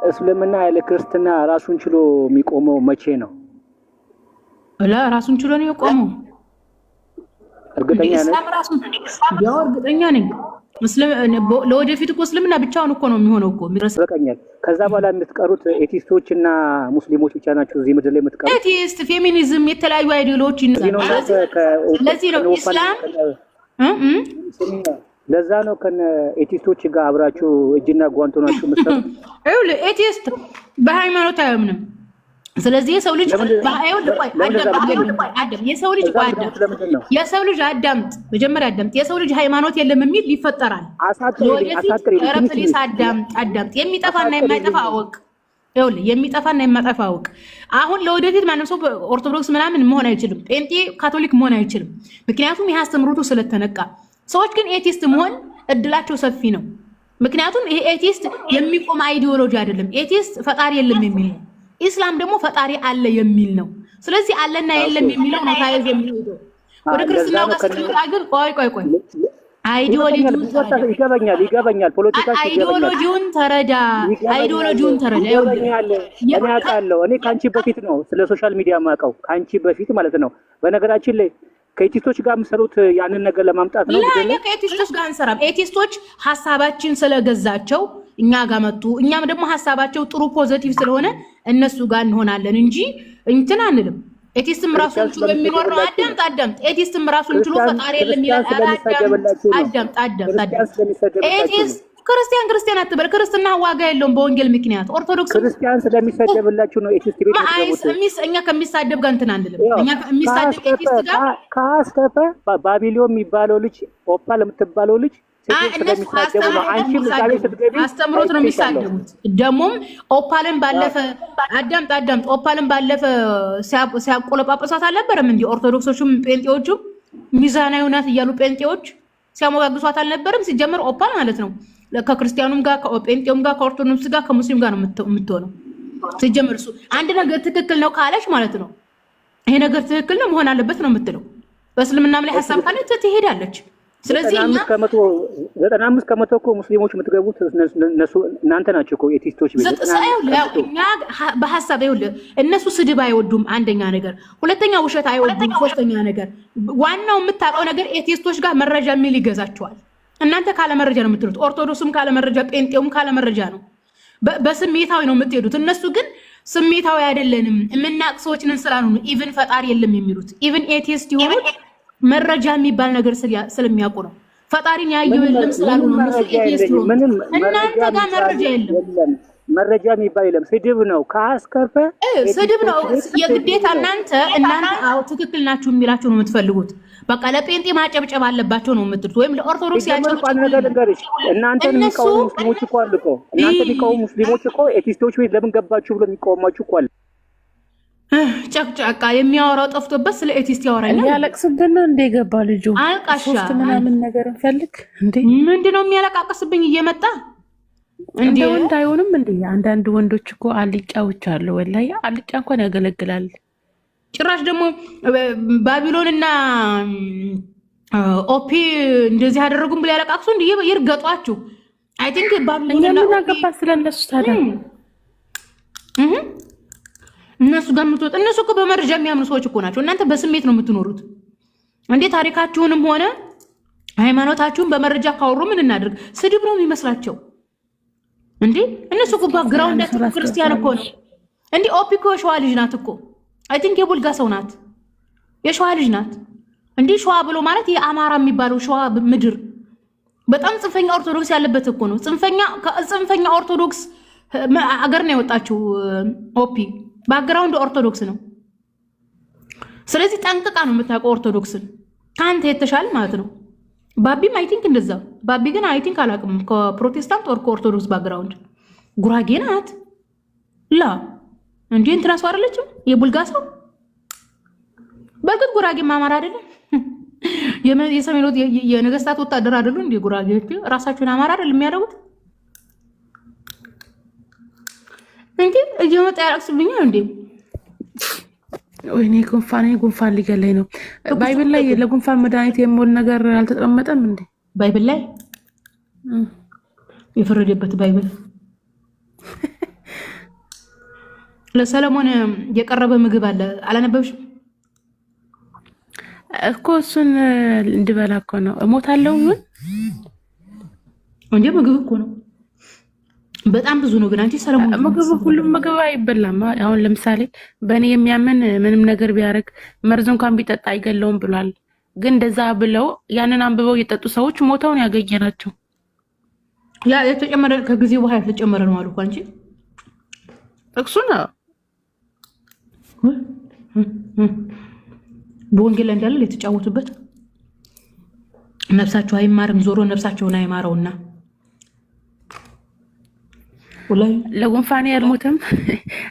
እስልምና ያለ ክርስትና ራሱን ችሎ የሚቆመው መቼ ነው? ራሱን ችሎ ነው የቆመው። እርግጠኛ ነኝ። እስላም ራሱን ያው እርግጠኛ ነኝ። ለወደፊት እኮ እስልምና ብቻውን እኮ ነው የሚሆነው እኮ ይበቃኛል። ከዛ በኋላ የምትቀሩት ኤቲስቶች እና ሙስሊሞች ብቻ ናቸው እዚህ ምድር ላይ የምትቀሩት። ኤቲስት፣ ፌሚኒዝም፣ የተለያዩ አይዲዮሎጂ ይነዛል። ስለዚህ ነው ኢስላም ለዛ ነው ከነ ኤቲስቶች ጋር አብራችሁ እጅና ጓንት ሆናችሁ የምትሰሩት። ይኸውልህ ኤቲስት በሃይማኖት አያምንም። ስለዚህ የሰው ልጅ የሰው ልጅ አዳምጥ፣ መጀመሪያ አዳምጥ። የሰው ልጅ ሃይማኖት የለም የሚል ይፈጠራል። ፕሊስ አዳምጥ። የሚጠፋና የማይጠፋ አወቅ። ይኸውልህ የሚጠፋና የማይጠፋ አወቅ። አሁን ለወደፊት ማንም ሰው ኦርቶዶክስ ምናምን መሆን አይችልም፣ ጴንጤ ካቶሊክ መሆን አይችልም። ምክንያቱም ይህ አስተምሮቱ ስለተነቃ። ሰዎች ግን ኤቲስት መሆን እድላቸው ሰፊ ነው። ምክንያቱም ይሄ ኤቲስት የሚቆም አይዲዮሎጂ አይደለም። ኤቲስት ፈጣሪ የለም የሚል ነው። ኢስላም ደግሞ ፈጣሪ አለ የሚል ነው። ስለዚህ አለና የለም የሚለው ነው ታይዝ የሚሄደው። ወደ ክርስትናው ጋር ስትመጣ ግን ቆይ ይገባኛል። አይዲዮሎጂውን ተረዳ። እኔ አውቃለሁ። እኔ ከአንቺ በፊት ነው ስለ ሶሻል ሚዲያ የማውቀው፣ ከአንቺ በፊት ማለት ነው። በነገራችን ላይ ከኤቲስቶች ጋር የምሰሩት ያንን ነገር ለማምጣት ነው። ከኤቲስቶች ጋር አንሰራም። ኤቲስቶች ሀሳባችን ስለገዛቸው እኛ ጋር መጡ። እኛም ደግሞ ሀሳባቸው ጥሩ ፖዚቲቭ ስለሆነ እነሱ ጋር እንሆናለን እንጂ እንትን አንልም። ኤቲስትም ራሱን ችሎ የሚኖር ነው። አዳምጥ። ኤቲስትም ራሱን ችሎ ፈጣሪ የለም ይላል። አዳምጥ። ኤቲስት ክርስቲያን አትበል። ክርስትና ዋጋ የለውም በወንጌል ምክንያት። ኦርቶዶክስ ክርስቲያን ስለሚሰደብላችሁ ነው ኤቲስት ቤት ነው። እኛ ከሚሳደብ ጋር እንትን አንልም። እኛ ከሚሳደብ ኤቲስት ጋር ካስከፈ ባቢሎን የሚባለው ልጅ ኦፓል የምትባለው ልጅ ስለሚሳደቡ ነው። አንቺም ዛሬ ስትገቢ አስተምሮት ነው የሚሳደቡት። ደግሞም ኦፓልን ባለፈ አዳምጥ። ኦፓልን ባለፈ ሲያቆለጳጳሳት አልነበረም እንዴ? ኦርቶዶክሶቹም ጴንጤዎቹም ሚዛናዊ ናት እያሉ ጴንጤዎች ሲያሞጋግሷት አልነበረም? ሲጀምር ኦፓል ማለት ነው ከክርስቲያኑም ጋር ከጴንጤውም ጋር ከኦርቶዶክስ ጋር ከሙስሊም ጋር ነው የምትሆነው። ሲጀምር እሱ አንድ ነገር ትክክል ነው ካለች ማለት ነው ይሄ ነገር ትክክል ነው መሆን አለበት ነው የምትለው። በእስልምናም ላይ ሀሳብ ካለች ትሄዳለች። ስለዚህ 95 ከመቶ እኮ ሙስሊሞች የምትገቡት እናንተ ናቸው እኮ ኤቲስቶች ቤት። እኛ በሀሳብ ይኸውልህ እነሱ ስድብ አይወዱም፣ አንደኛ ነገር። ሁለተኛ ውሸት አይወዱም፣ ሶስተኛ ነገር። ዋናው የምታውቀው ነገር ኤቲስቶች ጋር መረጃ የሚል ይገዛቸዋል። እናንተ ካለ መረጃ ነው የምትሉት። ኦርቶዶክስም ካለ መረጃ፣ ጴንጤውም ካለ መረጃ ነው። በስሜታዊ ነው የምትሄዱት። እነሱ ግን ስሜታዊ አይደለንም የምናውቅ ሰዎች ነን ስላሉ ነው ኢቭን ፈጣሪ የለም የሚሉት። ኢቭን ኤቲስት የሆኑት መረጃ የሚባል ነገር ስለሚያውቁ ነው። ፈጣሪን ያየው የለም ስላሉ ነው እነሱ ኤቲስት ነው። እናንተ ጋር መረጃ የለም። መረጃ የሚባል የለም። ስድብ ነው። ካስከፈ ስድብ ነው። የግዴታ እናንተ አዎ ትክክል ናችሁ የሚላችሁ ነው የምትፈልጉት። በቃ ለጴንጤ ማጨብጨብ አለባቸው ነው የምትሉት፣ ወይም ለኦርቶዶክስ ያጨብጨብ። እናንተን የሚቃወሙ ሙስሊሞች እኮ አሉ እኮ። እናንተን የሚቃወሙ ሙስሊሞች እኮ ኤቲስቶች ቤት ለምን ገባችሁ ብሎ የሚቃወማችሁ እኮ አለ። ጨቅጫቃ የሚያወራው ጠፍቶበት ስለ ኤቲስት ያወራኛል። ያለቅስብን ነው እንደ ገባ ልጁ አልቃሻ ምናምን ነገር እንፈልግ እንዴ? ምንድነው የሚያለቃቅስብኝ እየመጣ እንዴ? ወንድ አይሆንም እንዴ? አንዳንድ ወንዶች እኮ አልጫዎች አሉ። ወላሂ አልጫ እንኳን ያገለግላል። ጭራሽ ደግሞ ባቢሎንና ኦፒ እንደዚህ ያደረጉም ብለ ያለቃቅሱ እንዴ? ይርገጧችሁ። አይ ቲንክ ባቢሎንና ኦፒ ገባ ስለነሱ ታዲያ እነሱ ጋር የምትወጥ እነሱ እኮ በመረጃ የሚያምኑ ሰዎች እኮ ናቸው። እናንተ በስሜት ነው የምትኖሩት እንዴ? ታሪካችሁንም ሆነ ሃይማኖታችሁን በመረጃ ካወሩ ምን እናድርግ? ስድብ ነው የሚመስላቸው እንዴ? እነሱ እኮ ባክግራውንዳቸው ክርስቲያን እኮ ነው እንዴ? ኦፒ እኮ የሸዋ ልጅ ናት እኮ። አይ ቲንክ የቡልጋ ሰው ናት፣ የሸዋ ልጅ ናት እንዴ? ሸዋ ብሎ ማለት የአማራ የሚባለው ሸዋ ምድር በጣም ጽንፈኛ ኦርቶዶክስ ያለበት እኮ ነው። ጽንፈኛ ኦርቶዶክስ አገር ነው የወጣችው ኦፒ። ባክግራውንድ ኦርቶዶክስ ነው። ስለዚህ ጠንቅቃ ነው የምታውቀው ኦርቶዶክስን ከአንተ የተሻለ ማለት ነው። ባቢም አይ ቲንክ እንደዛ። ባቢ ግን አይ ቲንክ አላውቅም ከፕሮቴስታንት ኦር ከኦርቶዶክስ ባክግራውንድ። ጉራጌ ናት ላ እንዴ? እንትና ሰው አይደለችም የቡልጋ ሰው። በእርግጥ ጉራጌም አማራ አይደለም። የሰሜኖት የነገስታት ወታደር አይደሉ እንዴ ጉራጌዎች? ራሳቸውን አማራ አይደለም የሚያደርጉት እንዴ? እየመጣ ያለቅስብኛል እንዴ? ወይኔ ጉንፋን ሊገለኝ ነው። ባይብል ላይ ለጉንፋን መድኃኒት የሚሆን ነገር አልተቀመጠም እንዴ? ባይብል ላይ የፈረደበት ባይብል ለሰለሞን የቀረበ ምግብ አለ አላነበብሽም እኮ እሱን እንድበላ እኮ ነው እሞታለሁ ምን እንዴ ምግብ እኮ ነው በጣም ብዙ ነው ግን አንቺ ሰለሞን ምግብ ሁሉም ምግብ አይበላም አሁን ለምሳሌ በእኔ የሚያምን ምንም ነገር ቢያረግ መርዝ እንኳን ቢጠጣ አይገለውም ብሏል ግን እንደዛ ብለው ያንን አንብበው የጠጡ ሰዎች ሞተውን ያገኘናቸው ያ የተጨመረ ከጊዜ በኋላ የተጨመረ ነው አልኩ አንቺ እሱ ነው በወንጌል ላይ እንዳለ የተጫወቱበት ነፍሳቸው አይማርም ዞሮ ነፍሳቸውን አይማረውና ወላይ ለጉንፋኔ ያልሞተም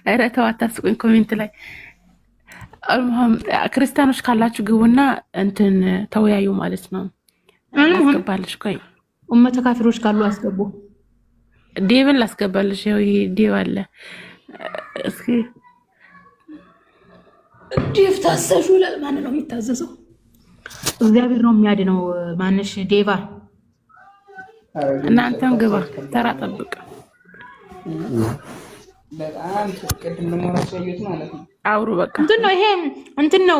ኧረ ተው አታስቁኝ ኮሜንት ላይ ክርስቲያኖች ካላችሁ ግቡና እንትን ተወያዩ ማለት ነው አስገባልሽ ቆይ ኡመተ ካፊሮች ካሉ አስገቡ ዴቭን ላስገባልሽ ያው ይሄ ዴቭ አለ እስኪ ዴቭ ታዘዙ ለማን ነው የሚታዘዘው እግዚአብሔር ነው የሚያድነው ማንሽ ዴቫ እናንተም ግባ ተራ ጠብቅ በጣም ቅድም ለማውራት ያዩት ማለት ነው አውሩ በቃ እንትን ነው ይሄ እንትን ነው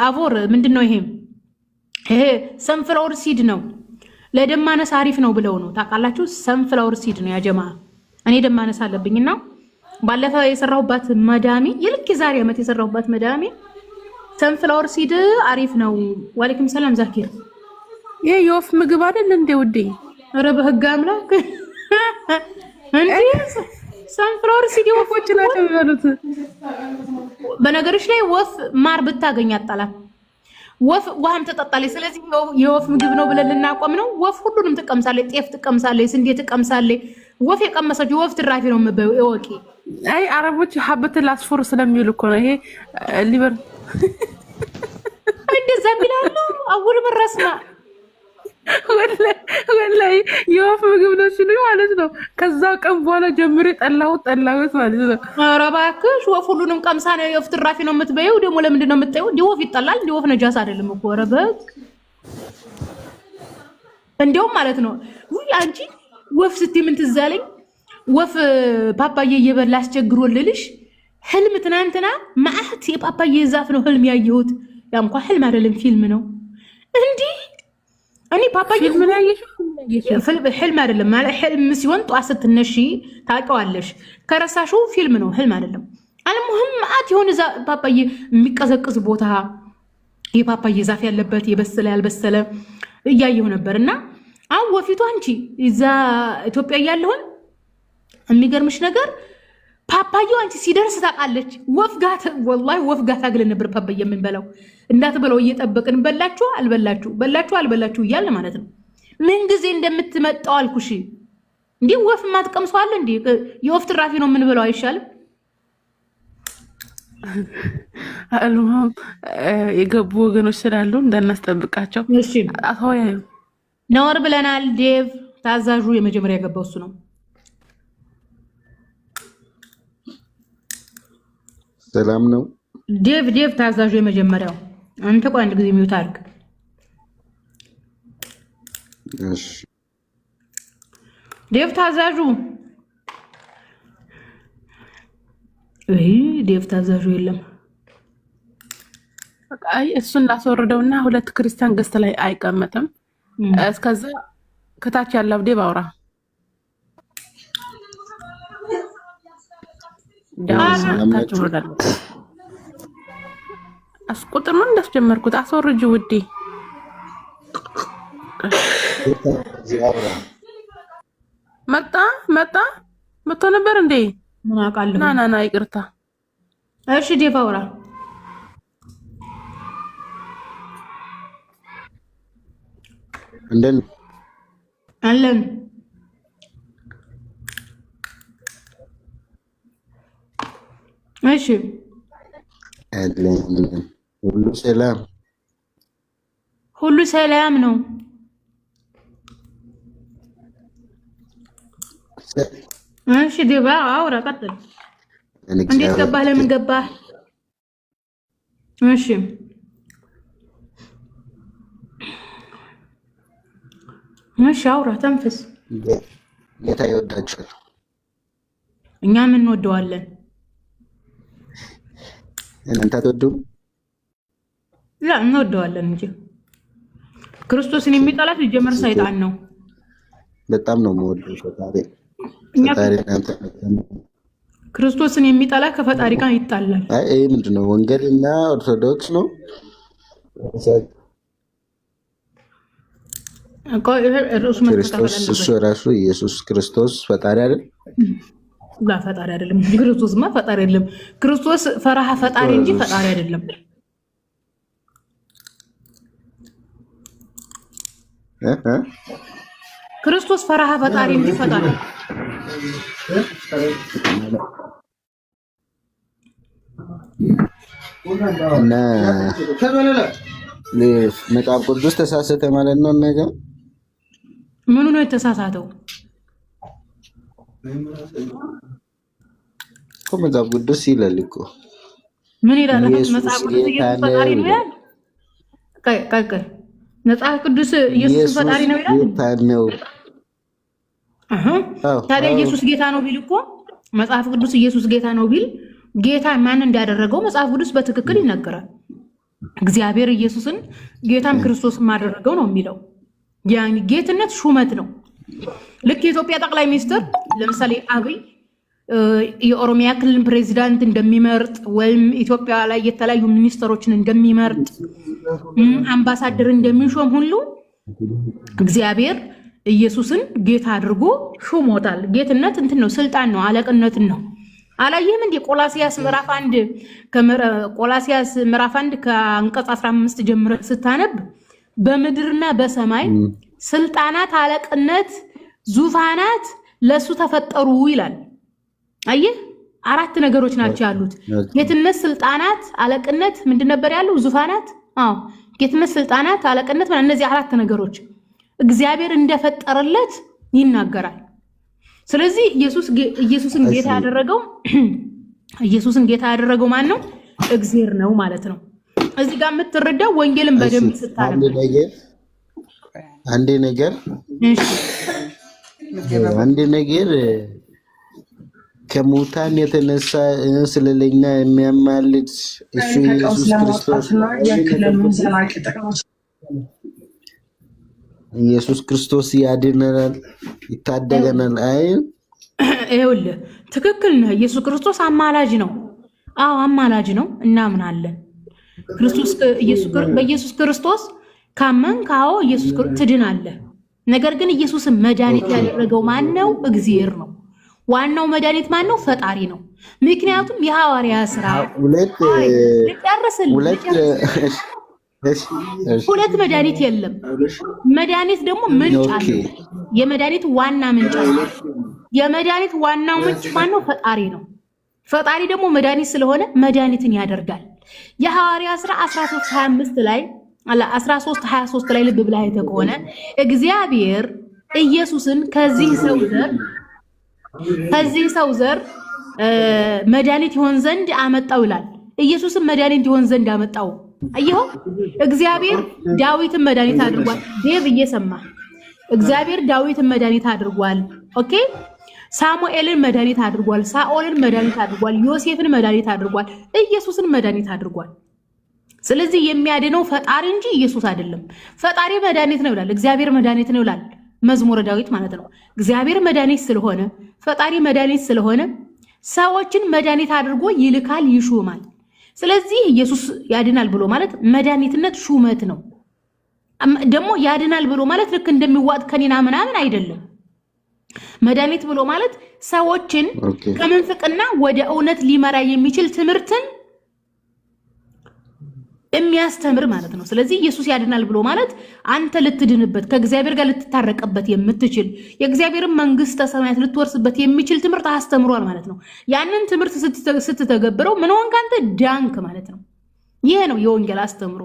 አቮር ምንድነው ይሄ ሰንፍላወር ሲድ ነው ለደም ማነስ አሪፍ ነው ብለው ነው ታውቃላችሁ ሰንፍላወር ሲድ ነው ያጀማ እኔ ደም ማነስ አለብኝና ባለፈው የሰራሁባት መዳሚ የልክ ዛሬ አመት የሰራሁባት መዳሚ ሰንፍላወር ሲድ አሪፍ ነው ወአለይኩም ሰላም ዛኪር ይሄ የወፍ ምግብ አይደል እንዴ ውዴ ኧረ በህግ አምላክ እንዴ ሰንፍላወር ሲድ ወፎች ናቸው የሚበሉት በነገርሽ ላይ ወፍ ማር ብታገኝ አጣላት ወፍ ውሃም ተጠጣለች ስለዚህ የወፍ ምግብ ነው ብለን ልናቆም ነው ወፍ ሁሉንም ትቀምሳለች ጤፍ ትቀምሳለች ስንዴ ትቀምሳለች ወፍ የቀመሰች ወፍ ትራፊ ነው የምበው እወቂ አይ አረቦች ሀበት ላስፎር ስለሚውል እኮ ነው ይሄ ሊበር እንደዛ ቢላሉ አውል በረስማ ወላሂ የወፍ ምግብ ነው ሲሉ ማለት ነው ከዛ ቀን በኋላ ጀምሬ ጠላሁት ማለት ነው ኧረ እባክሽ ወፍ ሁሉንም ቀምሳ ነው የወፍ ትራፊ ነው የምትበየው ደግሞ ለምንድን ነው የምትጠየው እንደ ወፍ ይጠላል እንደ ወፍ ነጃስ አይደለም እኮ ኧረ በግ እንደውም ማለት ነው ውይ አንቺ ወፍ ስትይ ምን ትዝ አለኝ ወፍ ፓፓዬ እየበላ አስቸግሮልልሽ ህልም ትናንትና ማአት የፓፓዬ ዛፍ ነው ህልም ያየሁት ያ እንኳን ህልም አይደለም ፊልም ነው እንዴ እኔ ፓፓዬ ፊልም ላይ ህልም አይደለም ማለት ህልም ሲሆን ጧት ስትነሺ ታውቂዋለሽ ከረሳሽው ፊልም ነው ህልም አይደለም አልሙህም ማአት የሆነ ፓፓዬ የሚቀዘቅዝ ቦታ የፓፓዬ ዛፍ ያለበት የበሰለ ያልበሰለ እያየሁ ነበርና አው ወፊቱ አንቺ እዛ ኢትዮጵያ ያለውን የሚገርምሽ ነገር ፓፓዬው አንቺ ሲደርስ ታውቃለች ወፍ ጋር ወላሂ ወፍ ጋር ታግለን ነበር ፓፓዬ የምንበላው እንዳትበላው እየጠበቅን በላችሁ አልበላችሁ እያልን ማለት ነው ምን ጊዜ እንደምትመጣው አልኩሽ እንዴ ወፍ ማትቀምሰው አለ እንዴ የወፍ ትራፊ ነው የምንበላው አይሻልም አልሙም የገቡ ወገኖች ስላሉ እንዳናስጠብቃቸው እሺ አሁን ነውር ብለናል ዴቭ ታዛዡ የመጀመሪያ ገባው እሱ ነው ሰላም ነው ዴቭ ታዛዡ የመጀመሪያው አንተ ቆይ አንድ ጊዜ ሚውት አድርግ እሺ ዴቭ ታዛዡ ዴቭ ታዛዡ የለም አይ እሱን ላስወርደውና ሁለት ክርስቲያን ገስት ላይ አይቀመጥም እስከዛ ከታች ያለው ዴቭ አውራ ታች ወርዳለሁ አስቆጥር ነው እንዳስጀመርኩት አስወርጅ ውዴ መጣ ነበር እንዴ ምን አውቃለሁ ና ይቅርታ እሺ ዴቭ አውራ እንደን አለን እሺ አለን ሁሉ ሰላም ነው እሺ ዴቭ አውራ ቀጥል እንዴት ገባህ ለምን ገባህ እሺ አውራ ተንፍስ ጌታ ይወዳችኋል እኛም እንወደዋለን እናንተ አትወዱም? ላ እንወደዋለን እንጂ ክርስቶስን የሚጠላ ሲጀመር ሰይጣን ነው። በጣም ነው የምወደው ፈጣሪ እናንተ ክርስቶስን የሚጠላ ከፈጣሪ ጋር ይጣላል። አይ ይሄ ምንድነው? ወንጌልና ኦርቶዶክስ ነው። ክርስቶስ እሱ ራሱ ኢየሱስ ክርስቶስ ፈጣሪ አይደል? ላ ፈጣሪ አይደለም። ክርስቶስማ ፈጣሪ አይደለም። ክርስቶስ ፈራሃ ፈጣሪ እንጂ ፈጣሪ አይደለም። ክርስቶስ ፈራሃ ፈጣሪ እንጂ ፈጣሪ እና መጽሐፍ ቅዱስ ተሳሰተ ማለት ነው። ነገር ምኑ ነው የተሳሳተው? መጽሐፍ ቅዱስ ይላል እኮ ምን ይላል? መጽሐፍ ቅዱስ ኢየሱስ ፈጣሪ ነው ይላል። ቀይ መጽሐፍ ቅዱስ ኢየሱስ ፈጣሪ ነው ይላል። ታዲያ ኢየሱስ ጌታ ነው ቢል እኮ መጽሐፍ ቅዱስ ኢየሱስ ጌታ ነው ቢል ጌታ ማን እንዳደረገው መጽሐፍ ቅዱስ በትክክል ይናገራል። እግዚአብሔር ኢየሱስን ጌታም ክርስቶስን ማደረገው ነው የሚለው። ያን ጌትነት ሹመት ነው። ልክ የኢትዮጵያ ጠቅላይ ሚኒስትር ለምሳሌ አብይ የኦሮሚያ ክልል ፕሬዚዳንት እንደሚመርጥ ወይም ኢትዮጵያ ላይ የተለያዩ ሚኒስትሮችን እንደሚመርጥ አምባሳደር እንደሚሾም ሁሉ እግዚአብሔር ኢየሱስን ጌታ አድርጎ ሹሞታል። ጌትነት እንትን ነው፣ ስልጣን ነው፣ አለቅነትን ነው። አላየህም እንዴ? ቆላሲያስ ምዕራፍ 1 ከአንቀጽ 15 ጀምረ ስታነብ በምድርና በሰማይ ስልጣናት፣ አለቅነት፣ ዙፋናት ለሱ ተፈጠሩ ይላል። አየህ፣ 4 ነገሮች ናቸው ያሉት። ጌትነት፣ ስልጣናት፣ አለቅነት፣ ምንድን ነበር ያለው? ዙፋናት። ጌትነት፣ ስልጣናት፣ አለቅነት፣ እነዚህ 4 ነገሮች እግዚአብሔር እንደፈጠረለት ይናገራል። ስለዚህ ኢየሱስን ጌታ ያደረገው ማን ነው? እግዚአብሔር ነው ማለት ነው። እዚህ ጋር የምትረዳው ወንጌልን በደንብ ስታነብ አንድ ነገር ከሙታን የተነሳ ስለለኛ የሚያማልድ እሱ ኢየሱስ ክርስቶስ ኢየሱስ ክርስቶስ ያድነናል፣ ይታደገናል። አይ ይኸውልህ ትክክል ነህ። ኢየሱስ ክርስቶስ አማላጅ ነው። አማላጅ ነው፣ እናምናለን። በኢየሱስ ክርስቶስ ካመንክ ኢየሱስ ትድናለህ። ነገር ግን ኢየሱስን መድኃኒት ያደረገው ማን ነው? እግዚአብሔር ነው። ዋናው መድኃኒት ማን ነው? ፈጣሪ ነው። ምክንያቱም የሐዋርያ ሥራ ሁለት መድኃኒት የለም። መድኃኒት ደግሞ ምንጭ አለ። የመድኃኒት ዋና ምንጭ አለ። የመድኃኒት ዋናው ምንጭ ማን ነው? ፈጣሪ ነው። ፈጣሪ ደግሞ መድኃኒት ስለሆነ መድኃኒትን ያደርጋል። የሐዋርያ ሥራ 13:23 ላይ ልብ ብለህ አይተህ ከሆነ እግዚአብሔር ኢየሱስን ከዚህ ሰው ዘር መድኃኒት ይሆን ዘንድ አመጣው ይላል። ኢየሱስን መድኃኒት ይሆን ዘንድ አመጣው። አየሁ፣ እግዚአብሔር ዳዊትን መድኃኒት አድርጓል። ዴቭ እየሰማ እግዚአብሔር ዳዊትን መድኃኒት አድርጓል። ኦኬ፣ ሳሙኤልን መድኃኒት አድርጓል። ሳኦልን መድኃኒት አድርጓል። ዮሴፍን መድኃኒት አድርጓል። ኢየሱስን መድኃኒት አድርጓል። ስለዚህ የሚያድነው ፈጣሪ እንጂ ኢየሱስ አይደለም። ፈጣሪ መድኃኒት ነው ይላል። እግዚአብሔር መድኃኒት ነው ይላል መዝሙረ ዳዊት ማለት ነው። እግዚአብሔር መድኃኒት ስለሆነ ፈጣሪ መድኃኒት ስለሆነ ሰዎችን መድኃኒት አድርጎ ይልካል፣ ይሹማል። ስለዚህ ኢየሱስ ያድናል ብሎ ማለት መድኃኒትነት ሹመት ነው። ደግሞ ያድናል ብሎ ማለት ልክ እንደሚዋጥ ከኒና ምናምን አይደለም። መድኃኒት ብሎ ማለት ሰዎችን ከምንፍቅና ወደ እውነት ሊመራ የሚችል ትምህርትን የሚያስተምር ማለት ነው። ስለዚህ ኢየሱስ ያድናል ብሎ ማለት አንተ ልትድንበት ከእግዚአብሔር ጋር ልትታረቅበት የምትችል የእግዚአብሔርን መንግስተ ሰማያት ልትወርስበት የሚችል ትምህርት አስተምሯል ማለት ነው። ያንን ትምህርት ስትተገብረው ምን ሆንክ አንተ? ዳንክ ማለት ነው። ይሄ ነው የወንጌል አስተምሮ።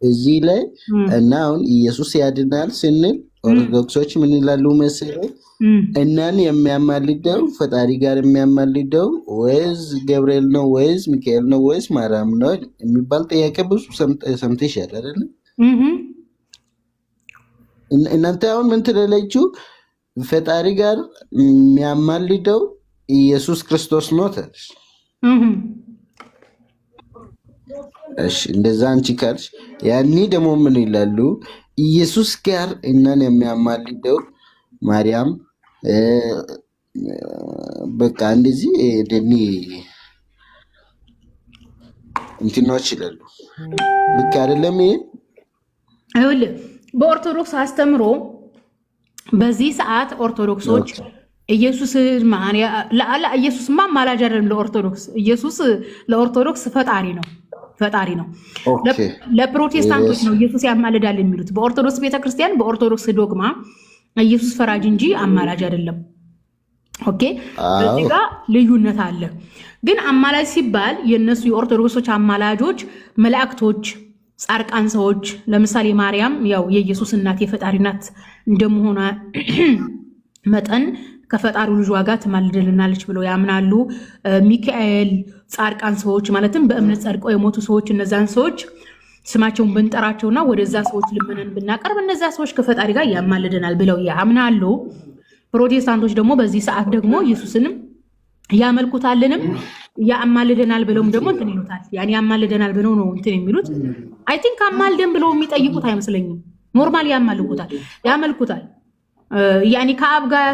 እዚህ ላይ እና አሁን ኢየሱስ ያድናል ስንል ኦርቶዶክሶች ምን ይላሉ መሰለኝ? እናን የሚያማልደው ፈጣሪ ጋር የሚያማልደው ወይስ ገብርኤል ነው ወይስ ሚካኤል ነው ወይስ ማርያም ነው የሚባል ጥያቄ ብዙ ሰምተሻል አይደል? እናንተ አሁን ምን ትላለችሁ? ፈጣሪ ጋር የሚያማልደው ኢየሱስ ክርስቶስ ነው ታዲያ። እሺ እንደዛ አንቺ ካልሽ ያኔ ደግሞ ምን ይላሉ? ኢየሱስ ጋር እኛን የሚያማልደው ማርያም በቃ እንደዚህ ደኒ እንትኖች ይላሉ። ልክ አይደለም ይሄ? አይደለም። በኦርቶዶክስ አስተምሮ በዚህ ሰዓት ኦርቶዶክሶች ኢየሱስ ኢየሱስማ አማላጅ አይደለም ለኦርቶዶክስ። ኢየሱስ ለኦርቶዶክስ ፈጣሪ ነው። ለፕሮቴስታንቶች ነው ኢየሱስ ያማልዳል የሚሉት። በኦርቶዶክስ ቤተክርስቲያን በኦርቶዶክስ ዶግማ ኢየሱስ ፈራጅ እንጂ አማላጅ አይደለም። ኦኬ፣ በዚህ ጋር ልዩነት አለ። ግን አማላጅ ሲባል የነሱ የኦርቶዶክሶች አማላጆች መላእክቶች፣ ጻድቃን ሰዎች፣ ለምሳሌ ማርያም ያው የኢየሱስ እናት የፈጣሪ እናት እንደመሆኗ መጠን ከፈጣሪው ልጇ ጋር ትማልድልናለች ብለው ያምናሉ። ሚካኤል፣ ጻድቃን ሰዎች ማለትም በእምነት ጸድቀው የሞቱ ሰዎች፣ እነዛን ሰዎች ስማቸውን ብንጠራቸውና ወደዛ ሰዎች ልመናን ብናቀርብ እነዛ ሰዎች ከፈጣሪ ጋር ያማልደናል ብለው ያምናሉ። ፕሮቴስታንቶች ደግሞ በዚህ ሰዓት ደግሞ ኢየሱስንም ያመልኩታልንም ያማልደናል ብለውም ደግሞ እንትን ይሉታል። ያኔ ያማልደናል ብለው ነው እንትን የሚሉት። አይ ቲንክ አማልደን ብለው የሚጠይቁት አይመስለኝም። ኖርማል ያመልኩታል። ያኔ ከአብ ጋር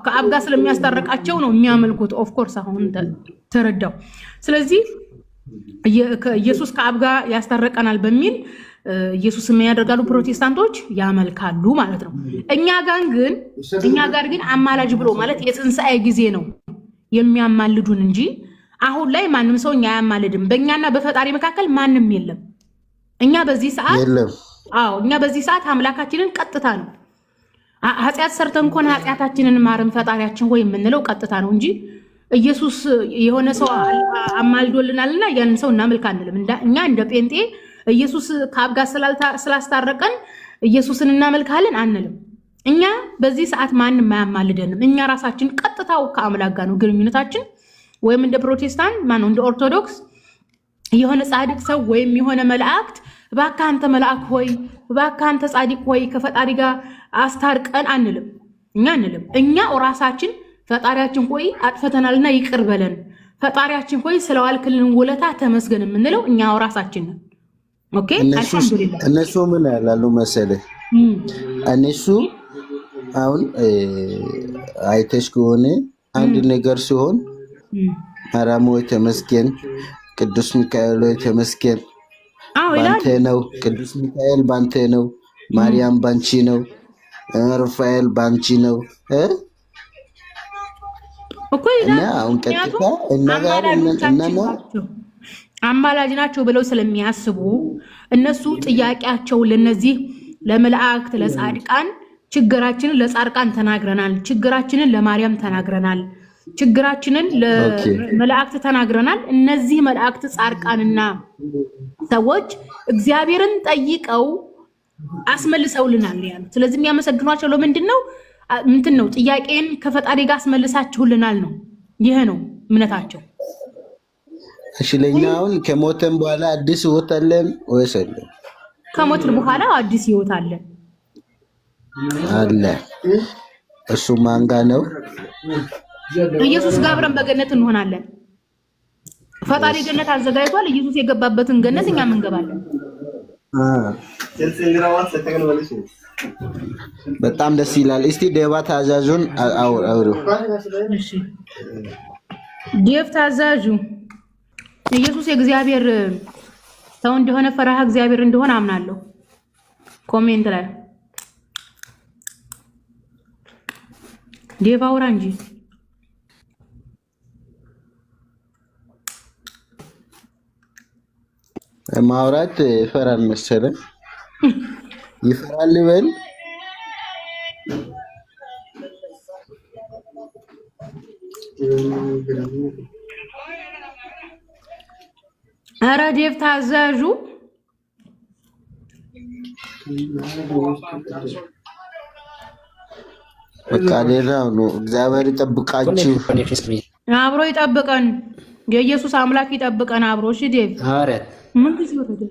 ከአብ ጋር ስለሚያስታርቃቸው ነው የሚያመልኩት። ኦፍ ኮርስ አሁን ተረዳው። ስለዚህ ኢየሱስ ከአብ ጋር ያስታርቀናል በሚል ኢየሱስ ምን ያደርጋሉ? ፕሮቴስታንቶች ያመልካሉ ማለት ነው። እኛ ጋር ግን አማላጅ ብሎ ማለት የትንሣኤ ጊዜ ነው የሚያማልዱን እንጂ አሁን ላይ ማንም ሰው እኛ ያማልድም። በእኛና በፈጣሪ መካከል ማንም የለም። እኛ በዚህ ሰዓት አምላካችንን ቀጥታ ነው ኃጢአት ሰርተን እንኳን ኃጢአታችንን ማረን ፈጣሪያችን ሆይ የምንለው ቀጥታ ነው እንጂ ኢየሱስ የሆነ ሰው አማልዶልናልና ያንን ሰው እናመልክ አንልም። እኛ እንደ ጴንጤ ኢየሱስ ከአብ ጋር ስላስታረቀን ኢየሱስን እናመልካለን አንልም። እኛ በዚህ ሰዓት ማንም አያማልደንም። እኛ ራሳችን ቀጥታው ከአምላክ ጋር ነው ግንኙነታችን። ወይም እንደ ፕሮቴስታንት ማነው እንደ ኦርቶዶክስ የሆነ ጻድቅ ሰው ወይም የሆነ መላእክት እባክህ አንተ መልአክ ሆይ እባክህ አንተ ጻድቅ ሆይ ከፈጣሪ ጋር አስታርቀን አንልም። እኛ ራሳችን ፈጣሪያችን ሆይ አጥፈተናልና ይቅር በለን፣ ፈጣሪያችን ሆይ ስለዋልክልን ውለታ ተመስገን የምንለው እኛ ራሳችን ነን። ኦኬ፣ አልሐምዱሊላህ። እነሱ ምን ያላሉ መሰለህ? እነሱ አሁን አይተሽ ከሆነ አንድ ነገር ሲሆን ማርያም ሆይ ተመስገን፣ ቅዱስ ሚካኤል ሆይ ተመስገን፣ ባንተ ነው፣ ቅዱስ ሚካኤል ባንተ ነው፣ ማርያም ባንቺ ነው፣ ሩፋኤል ባንቺ ነው እኮ ይላል። አማላጅ ናቸው ብለው ስለሚያስቡ እነሱ ጥያቄያቸው ለነዚህ ለመላእክት ለጻድቃን ችግራችንን ለጻድቃን ተናግረናል፣ ችግራችንን ለማርያም ተናግረናል፣ ችግራችንን ለመላእክት ተናግረናል። እነዚህ መላእክት ጻድቃንና ሰዎች እግዚአብሔርን ጠይቀው አስመልሰውልናል ያሉት። ስለዚህ የሚያመሰግኗቸው ለምንድን ነው? ምንትን ነው? ጥያቄን ከፈጣሪ ጋር አስመልሳችሁልናል ነው። ይሄ ነው እምነታቸው። እሺ፣ ለኛ አሁን ከሞተን በኋላ አዲስ ህይወት አለን ወይስ የለም? ከሞትን በኋላ አዲስ ህይወት አለን አለ። እሱ ማን ጋር ነው? ኢየሱስ ጋር አብረን በገነት እንሆናለን። ፈጣሪ ገነት አዘጋጅቷል። ኢየሱስ የገባበትን ገነት እኛም እንገባለን። በጣም ደስ ይላል። እስቲ ዴባ ታዛዡን አውሩ። እሺ፣ ዴቭ ታዛዡ ኢየሱስ የእግዚአብሔር ሰው እንደሆነ ፈራህ እግዚአብሔር እንደሆነ አምናለሁ። ኮሜንት ላይ ዴቭ አውራ እንጂ ማውራት ይፈራል መሰለኝ። ይፈራል ይበል። ኧረ ዴቭ ታዛዡ በቃ ሌላው ነው። እግዚአብሔር ይጠብቃችሁ፣ አብሮ ይጠብቀን። የኢየሱስ አምላክ ይጠብቀን አብሮ። እሺ ዴቭ ምን ጊዜ ወረደ?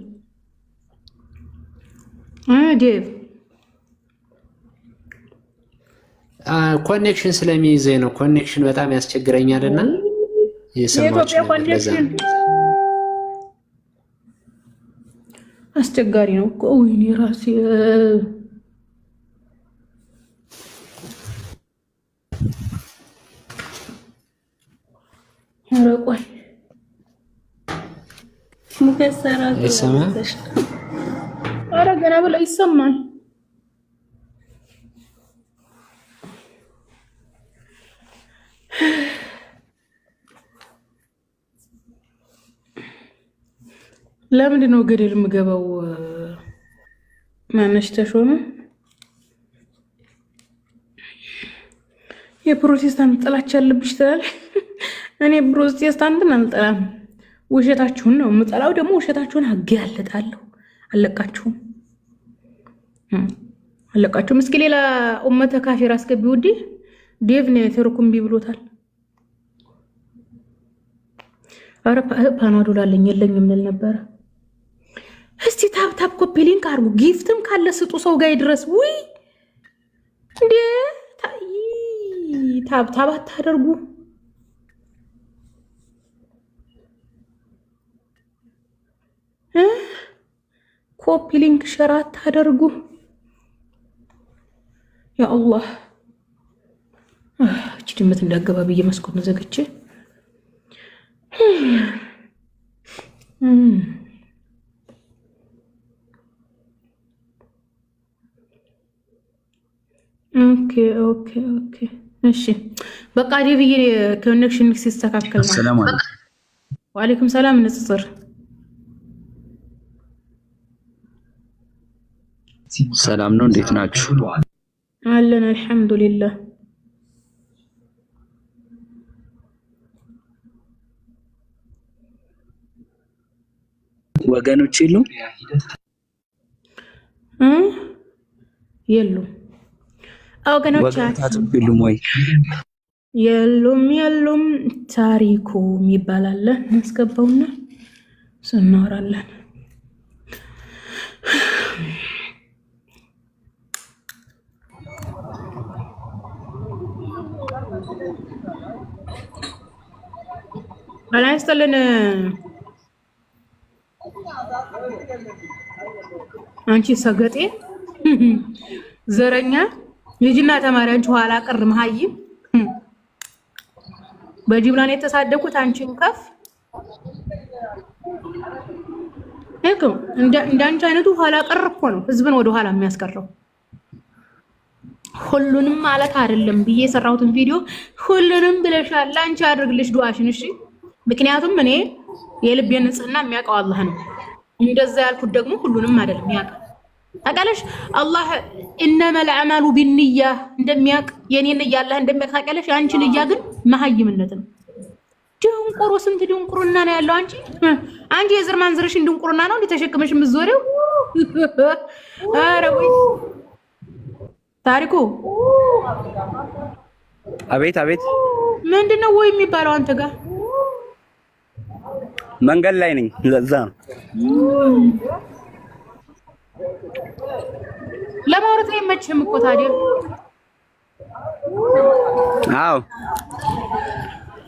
ዴቭ ኮኔክሽን ስለሚይዘኝ ነው። ኮኔክሽን በጣም ያስቸግረኛልና የኢትዮጵያ ኮኔክሽን አስቸጋሪ ነው እኮ። ወይኔ ራሴ አረቆይ ሙከሰራ ይሰማል። ኧረ ገና ብላ ይሰማል። ለምንድን ነው ገደል የምገባው? ማነሽ ተሾመ የፕሮቴስታንት ጥላቻ ያለብሽ ትላለች። እኔ ፕሮቴስታንትን አልጠላም፣ ውሸታችሁን ነው የምጠላው። ደግሞ ውሸታችሁን አጋለጣለሁ። አለቃችሁም አለቃችሁም። እስኪ ሌላ ኡመተ ካፊር አስገቢ ውዴ። ዴቭ ነው የተርኩም ቢብሎታል። አረ ፓናዶል አለኝ የለኝም ልል ነበረ። እስቲ ታፕ ኮፒ ሊንክ አድርጉ። ጊፍትም ካለ ስጡ ሰው ጋር ይድረስ። ውይ እንዴ ታፕ አታደርጉ። ኮፒ ሊንክ ሸር አታደርጉ። ያ አላህ እቺ ድመት እንዳገባ ብዬ መስኮት ነው ዘግቼ ኦኬ እሺ በቃ ዴቪዬ ኮኔክሽን ሲስተካከል ነው። ሰላም አለይኩም። ወአለይኩም ሰላም። ንጽጽር ሰላም ነው። እንዴት ናችሁ? አለን አልሐምዱሊላህ። ወገኖች የሉም የሉም ወገኖቻችሁ የሉም ወይ? የሉም። ታሪኩ ይባላል። እናስገባውና እናወራለን። አላስተለን አንቺ ሰገጤ ዘረኛ ልጅና ተማሪ አንቺ ኋላ ቀር መሀይም በጅምላን የተሳደኩት አንቺን ከፍ እኮ እንዳንቺ አይነቱ ኋላ ቀር እኮ ነው ህዝብን ወደ ኋላ የሚያስቀረው። ሁሉንም ማለት አይደለም ብዬ የሰራሁትን ቪዲዮ ሁሉንም ብለሻል። አንቺ አድርግልሽ ዱዓሽን እሺ። ምክንያቱም እኔ የልቤን ንጽህና የሚያውቀው አላህ ነው። እንደዛ ያልኩት ደግሞ ሁሉንም አይደለም ያውቃል። ታውቃለሽ አላህ ኢነመል አዕማሉ ቢንያ እንደሚያውቅ የኔን ንያ አላህ እንደሚያውቅ ታውቃለሽ። አንቺ ንያ ግን መሀይምነት ነው። ድንቁሩ ስንት ድንቁርና ነው ያለው። አንቺ የዘር ማንዘርሽ ድንቁርና ነው እንዴ ተሸክመሽ የምትዞሪው? ኧረ ወይ ታሪኩ አቤት አቤት። ምንድነው ወይ የሚባለው አንተ ጋር? መንገድ ላይ ነኝ። ለዛ ነው ለማውራት አይመችም እኮ ታዲያ። አዎ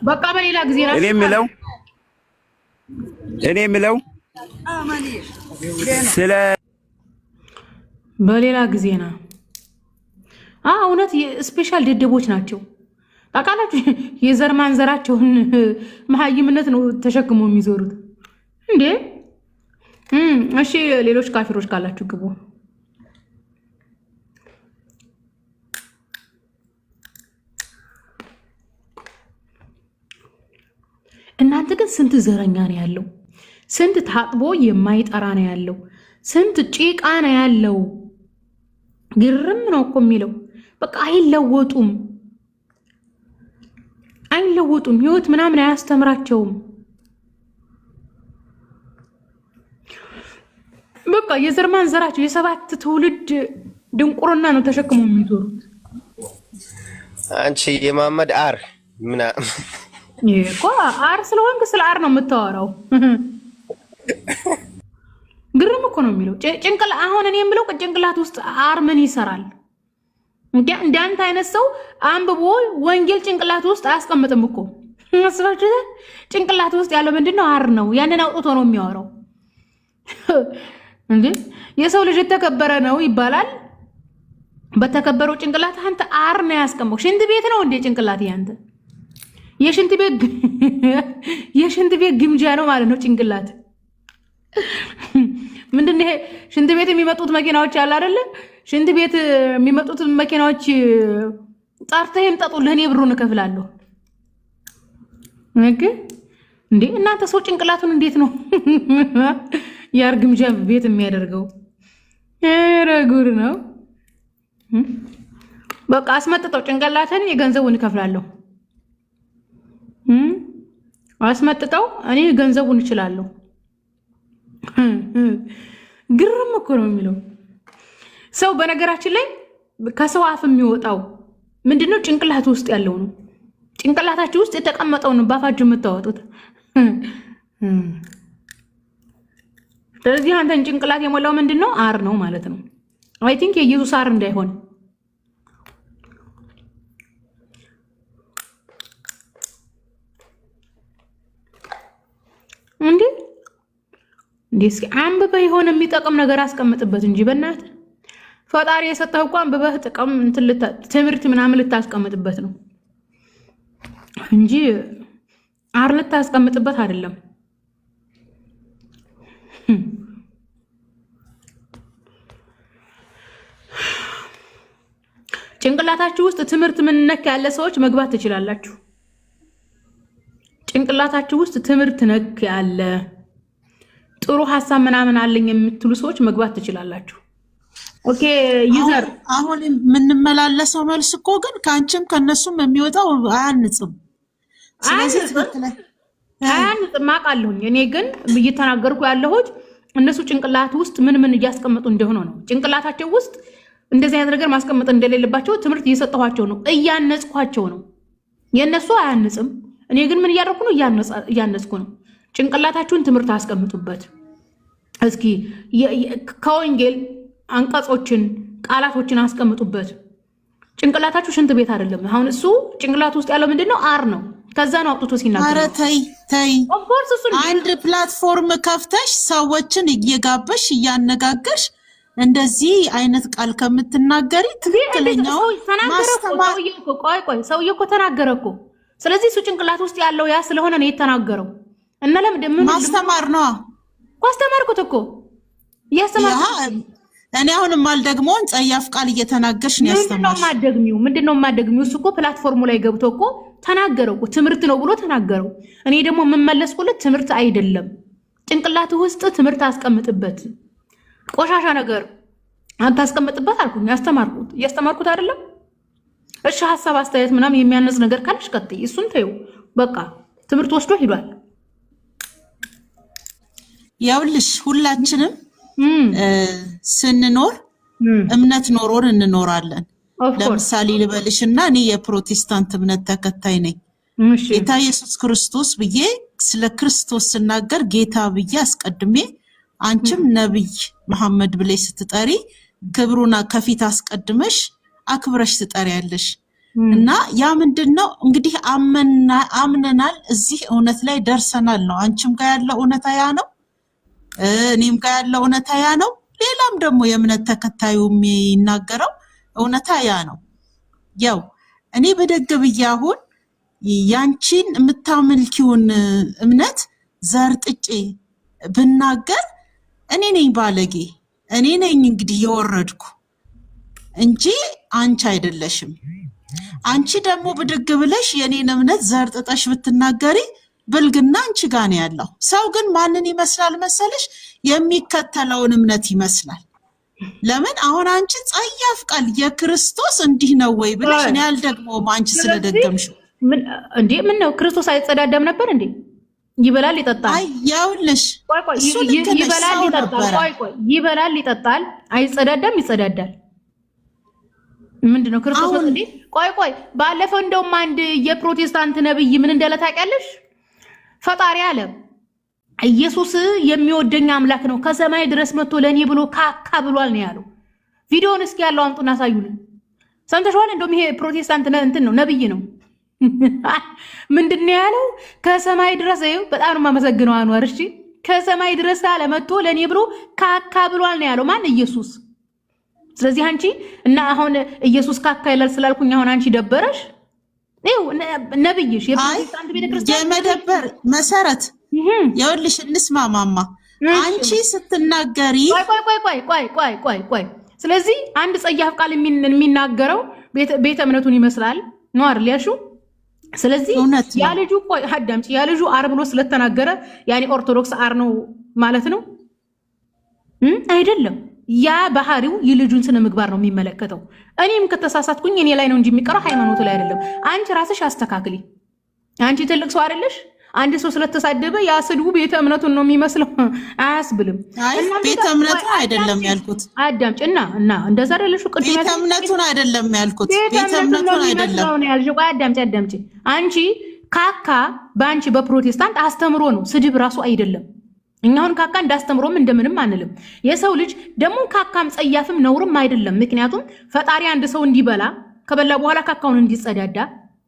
በቃ በሌላ ጊዜ ነው። እኔ የምለው ስለ በሌላ ጊዜ ነው። እውነት ስፔሻል ደደቦች ናቸው ታውቃላችሁ። የዘር ማንዘራቸውን መሀይምነት ነው ተሸክመው የሚዞሩት እንዴ። እሺ ሌሎች ካፊሮች ካላችሁ ግቡ። እናንተ ግን ስንት ዘረኛ ነው ያለው፣ ስንት ታጥቦ የማይጠራ ነው ያለው፣ ስንት ጭቃ ነው ያለው። ግርም ነው እኮ የሚለው። በቃ አይለወጡም። ህይወት ምናምን አያስተምራቸውም። በቃ የዘር ማንዘራቸው የሰባት ትውልድ ድንቁርና ነው ተሸክሞ የሚዞሩት። አንቺ የማመድ አር ምና እኮ አር ስለሆንክ ስለ አር ነው የምታወራው። ግርም እኮ ነው የሚለው ጭንቅላት። አሁን እኔ የምለው ጭንቅላት ውስጥ አር ምን ይሰራል? እንዳንተ አይነት ሰው አንብቦ ወንጌል ጭንቅላት ውስጥ አያስቀምጥም እኮ መስዋዕት ጭንቅላት ውስጥ ያለው ምንድነው አር ነው ያንን አውጥቶ ነው የሚያወራው እንዴ የሰው ልጅ ተከበረ ነው ይባላል በተከበረው ጭንቅላት አንተ አር ነው ያስቀመጥው ሽንት ቤት ነው እንዴ ጭንቅላት ያንተ የሽንት ቤት ግምጃ ነው ማለት ነው ጭንቅላት ምንድነው ሽንት ቤት የሚመጡት መኪናዎች አለ አይደለ ሽንት ቤት የሚመጡት መኪናዎች ጣርተህም ጠጡልህ እኔ ብሩን እከፍላለሁ እንዴ እናንተ ሰው ጭንቅላቱን እንዴት ነው ያርግምጃ ቤት የሚያደርገው ረጉር ነው በቃ አስመጥጠው ጭንቅላትን የገንዘቡን እከፍላለሁ አስመጥጠው እኔ ገንዘቡን እችላለሁ ግርም እኮ ነው የሚለው ሰው በነገራችን ላይ ከሰው አፍ የሚወጣው ምንድነው ጭንቅላት ውስጥ ያለው ነው ጭንቅላታችሁ ውስጥ የተቀመጠው ነው ባፋችሁ የምታወጡት ስለዚህ አንተን ጭንቅላት የሞላው ምንድነው አር ነው ማለት ነው አይ ቲንክ የኢየሱስ አር እንዳይሆን እንዴ እስኪ አንብበህ የሆነ የሚጠቅም ነገር አስቀምጥበት እንጂ በእናት ፈጣሪ የሰጠው እንኳን አንብበህ ጥቅም ትምህርት ምናምን ልታስቀምጥበት ነው እንጂ አር ልታስቀምጥበት አይደለም ጭንቅላታችሁ ውስጥ ትምህርት ምን ነክ ያለ ሰዎች መግባት ትችላላችሁ ጭንቅላታችሁ ውስጥ ትምህርት ነክ ያለ ጥሩ ሐሳብ ምናምን አለኝ የምትሉ ሰዎች መግባት ትችላላችሁ ኦኬ ዩዘር አሁን ምንመላለሰው መልስ እኮ ግን ካንቺም ከነሱም የሚወጣው አያንጽም ስለዚህ አያንጽም አቃለሁኝ እኔ ግን እየተናገርኩ ያለሁት እነሱ ጭንቅላት ውስጥ ምን እያስቀመጡ እንደሆነ ነው ጭንቅላታቸው ውስጥ እንደዚህ አይነት ነገር ማስቀመጥ እንደሌለባቸው ትምህርት እየሰጠኋቸው ነው እያነጽኳቸው ነው የነሱ አያንጽም እኔ ግን ምን እያደረኩ ነው እያነጽኩ ነው ጭንቅላታችሁን ትምህርት አስቀምጡበት እስኪ ከወንጌል አንቀጾችን ቃላቶችን አስቀምጡበት ጭንቅላታችሁ ሽንት ቤት አይደለም አሁን እሱ ጭንቅላት ውስጥ ያለው ምንድነው አር ነው ከዛ ነው አውጥቶ ሲናገር አረ ተይ አንድ ፕላትፎርም ከፍተሽ ሰዎችን እየጋበሽ እያነጋገርሽ እንደዚህ አይነት ቃል ከምትናገሪ ትክክለኛው ማስተማር ቆይ ሰውዬው እኮ ተናገረ እኮ ስለዚህ እሱ ጭንቅላት ውስጥ ያለው ያ ስለሆነ ነው የተናገረው እና ለምን ማስተማር ነው አስተማርኩት እኮ ያስተማርኩት እኔ አሁንም ማልደግሞን ጸያፍ ቃል እየተናገርሽ ነው ያስተማርሽ ምንድነው ማደግሚው እሱ እኮ ፕላትፎርሙ ላይ ገብቶ እኮ ተናገረው እኮ ትምህርት ነው ብሎ ተናገረው እኔ ደግሞ መመለስኩለት ትምህርት አይደለም ጭንቅላት ውስጥ ትምህርት አስቀምጥበት ቆሻሻ ነገር አንተ አስቀምጥበት አልኩኝ ያስተማርኩት አይደለም እሺ ሐሳብ አስተያየት ምናምን የሚያነጽ ነገር ካለሽ ቀጥይ እሱን ተይው በቃ ትምህርት ወስዶ ሄዷል ያውልሽ ሁላችንም ስንኖር እምነት ኖሮን እንኖራለን ለምሳሌ ልበልሽና እኔ የፕሮቴስታንት እምነት ተከታይ ነኝ ጌታ ኢየሱስ ክርስቶስ ብዬ ስለ ክርስቶስ ስናገር ጌታ ብዬ አስቀድሜ አንቺም ነብይ መሐመድ ብለሽ ስትጠሪ ክብሩና ከፊት አስቀድመሽ አክብረሽ ትጠሪያለሽ እና ያ ምንድነው እንግዲህ አምነናል እዚህ እውነት ላይ ደርሰናል ነው አንቺም ጋር ያለው እውነታ ያ ነው እኔም ጋር ያለው እውነታ ያ ነው ሌላም ደግሞ የእምነት ተከታዩ የሚናገረው እውነታ ያ ነው ያው እኔ በደግብያ አሁን ያንቺን የምታመልኪውን እምነት ዘርጥጬ ብናገር እኔ ነኝ ባለጌ እኔ ነኝ እንግዲህ የወረድኩ እንጂ አንቺ አይደለሽም አንቺ ደግሞ ብድግ ብለሽ የኔን እምነት ዘርጥጠሽ ብትናገሪ ብልግና አንቺ ጋር ነው ያለው ሰው ግን ማንን ይመስላል መሰለሽ የሚከተለውን እምነት ይመስላል ለምን አሁን አንቺ ጸያፍ ቃል የክርስቶስ እንዲህ ነው ወይ ብለሽ እኔ አልደግሞም አንቺ ስለደገምሽ እንዴ ምን ነው ክርስቶስ አይጸዳዳም ነበር እንዴ ይበላል ይጠጣል አይ ያውልሽ ይበላል ይጠጣል ይበላል ይጠጣል አይጸዳዳም ይጸዳዳል ምንድነው ክርስቶስ እንዴ ቆይ ባለፈው እንደውም አንድ የፕሮቴስታንት ነብይ ምን እንደለ ታውቂያለሽ ፈጣሪ አለ ኢየሱስ የሚወደኝ አምላክ ነው ከሰማይ ድረስ መጥቶ ለኔ ብሎ ካካ ብሏል ነው ያለው ቪዲዮውን እስኪ ያለው አምጡና አሳዩልን ሰምተሽዋል? እንደውም ይሄ ፕሮቴስታንት እንትን ነው ነብይ ነው። ምንድነው ያለው? ከሰማይ ድረስ ይኸው በጣም ነው የማመሰግነው አንዋር። እሺ ከሰማይ ድረስ አለ መጥቶ ለኔ ብሎ ካካ ብሏል ነው ያለው። ማን? ኢየሱስ። ስለዚህ አንቺ እና አሁን ኢየሱስ ካካ ይላል ስላልኩኝ አሁን አንቺ ደበረሽ? ይኸው ነብይሽ የፕሮቴስታንት ቤተክርስቲያን የመደበር መሰረት ይኸውልሽ፣ እንስማማማ። አንቺ ስትናገሪ ቆይ ስለዚህ አንድ ጸያፍ ቃል የሚናገረው ቤተ እምነቱን ይመስላል ነው አይደል ያሹ? ስለዚህ ያ ልጁ ቆይ አዳምጪ፣ ያ ልጁ አር ብሎ ስለተናገረ ያኔ ኦርቶዶክስ አር ነው ማለት ነው አይደለም። ያ ባህሪው የልጁን ስነ ምግባር ነው የሚመለከተው። እኔም ከተሳሳትኩኝ እኔ ላይ ነው እንጂ የሚቀረው ሃይማኖቱ ላይ አይደለም። አንቺ ራስሽ አስተካክሊ። አንቺ ትልቅ ሰው አይደለሽ? አንድ ሰው ስለተሳደበ ያ ስድቡ ቤተ እምነቱን ነው የሚመስለው አያስብልም። ቤተ እምነቱን አይደለም ያልኩት። አዳምጪ እና እንደዛ አይደለሽ? ቤተ እምነቱን አይደለም ያልኩት። ቤተ እምነቱን አይደለም ነው ያልሽው። አዳምጪ። አንቺ ካካ በአንቺ በፕሮቴስታንት አስተምሮ ነው፣ ስድብ ራሱ አይደለም። እኛውን ካካ እንዳስተምሮም እንደምንም አንልም። የሰው ልጅ ደግሞ ካካም ጸያፍም ነውርም አይደለም። ምክንያቱም ፈጣሪ አንድ ሰው እንዲበላ ከበላ በኋላ ካካውን እንዲጸዳዳ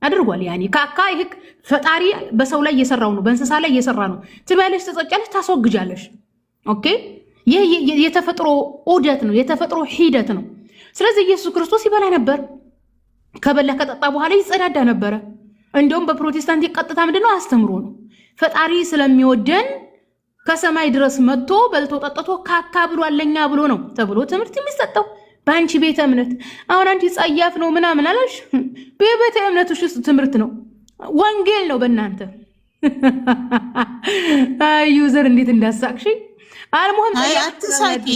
አድርጓል። ያኔ ካካ ይሄ ፈጣሪ በሰው ላይ እየሰራው ነው፣ በእንስሳ ላይ እየሰራ ነው። ትበለሽ፣ ተጸጫለሽ፣ ታስወግጃለሽ። ኦኬ፣ ይሄ የተፈጥሮ ዑደት ነው፣ የተፈጥሮ ሂደት ነው። ስለዚህ ኢየሱስ ክርስቶስ ይበላ ነበር፣ ከበላ ከጠጣ በኋላ ይጸዳዳ ነበረ። እንደውም በፕሮቴስታንት ቀጥታ ምንድነው አስተምሮ ነው። ፈጣሪ ስለሚወደን ከሰማይ ድረስ መጥቶ በልቶ ጠጥቶ ካካ ብሏል ለኛ ብሎ ነው ተብሎ ትምህርት የሚሰጠው በአንቺ ቤተ እምነት። አሁን አንቺ ጸያፍ ነው ምናምን አላልሽ? በቤተ እምነትሽ ውስጥ ትምህርት ነው፣ ወንጌል ነው በእናንተ። ዩዘር እንዴት እንዳሳቅሽ አልሞህም። አትሳቂ።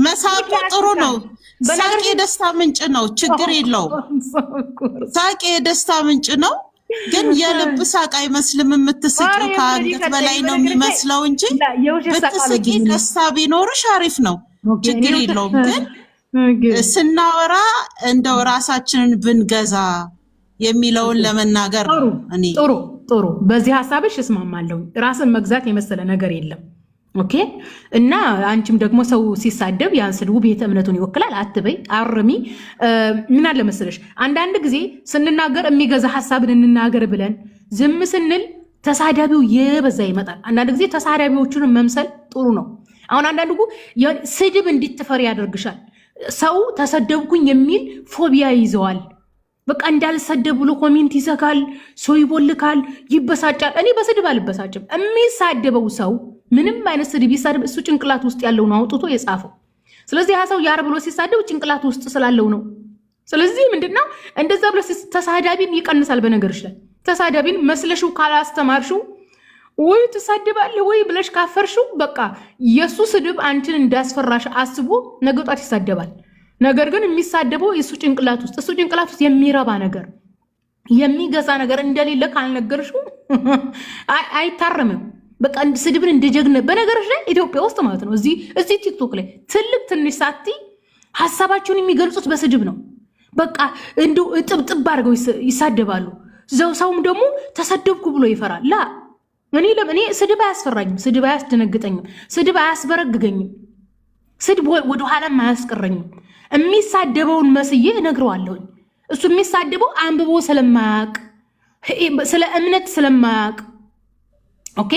መሳቁ ጥሩ ነው። ሳቂ የደስታ ምንጭ ነው፣ ችግር የለውም። ሳቂ የደስታ ምንጭ ነው። ግን የልብ ሳቅ አይመስልም። የምትስቂው ከአንገት በላይ ነው የሚመስለው እንጂ ብትስቂ ደስታ ቢኖርሽ አሪፍ ነው፣ ችግር የለውም። ግን ስናወራ እንደው ራሳችንን ብንገዛ የሚለውን ለመናገር ነው። እኔ ጥሩ በዚህ ሀሳብሽ እስማማለሁ። ራስን መግዛት የመሰለ ነገር የለም። ኦኬ። እና አንቺም ደግሞ ሰው ሲሳደብ ያን ስድቡ ቤተ እምነቱን ይወክላል አትበይ፣ አርሚ። ምን አለ መሰለሽ አንዳንድ ጊዜ ስንናገር የሚገዛ ሀሳብን እንናገር ብለን ዝም ስንል ተሳዳቢው የበዛ ይመጣል። አንዳንድ ጊዜ ተሳዳቢዎቹን መምሰል ጥሩ ነው። አሁን አንዳንዱ ስድብ እንድትፈሪ ያደርግሻል። ሰው ተሰደብኩኝ የሚል ፎቢያ ይዘዋል። በቃ እንዳልሰደብ ብሎ ኮሜንት ይዘጋል፣ ሰው ይቦልካል፣ ይበሳጫል። እኔ በስድብ አልበሳጭም። የሚሳደበው ሰው ምንም አይነት ስድብ ይሳደብ፣ እሱ ጭንቅላት ውስጥ ያለውን አውጥቶ የጻፈው። ስለዚህ ያ ሰው ያር ብሎ ሲሳደብ ጭንቅላት ውስጥ ስላለው ነው። ስለዚህ ምንድነው እንደዛ ብሎ ተሳዳቢን ይቀንሳል። በነገርሽ ላይ ተሳዳቢን መስለሽው ካላስተማርሽው ወይ ትሳደባለህ ወይ ብለሽ ካፈርሽው በቃ የሱ ስድብ አንቺን እንዳስፈራሽ አስቦ ነገ ጧት ይሳደባል። ነገር ግን የሚሳደበው የሱ ጭንቅላት ውስጥ የሚረባ ነገር የሚገዛ ነገር እንደሌለ ካልነገርሽው አይታረምም። በቃ ስድብን እንደጀግነ በነገርሽ ላይ ኢትዮጵያ ውስጥ ማለት ነው እዚህ ቲክቶክ ላይ ትልቅ ትንሽ ሳቲ ሐሳባቸውን የሚገልጹት በስድብ ነው። በቃ እንደው ጥብጥብ አድርገው ይሳደባሉ። ሰውም ደግሞ ተሰደብኩ ብሎ ይፈራል። ላ እኔ ስድብ አያስፈራኝም፣ ስድብ አያስደነግጠኝም፣ ስድብ አያስበረግገኝም፣ ስድብ ወደ ኋላም አያስቀረኝም። የሚሳደበውን መስዬ እነግረዋለሁኝ። እሱ የሚሳደበው አንብቦ ስለማያውቅ ስለ እምነት ስለማያውቅ ኦኬ።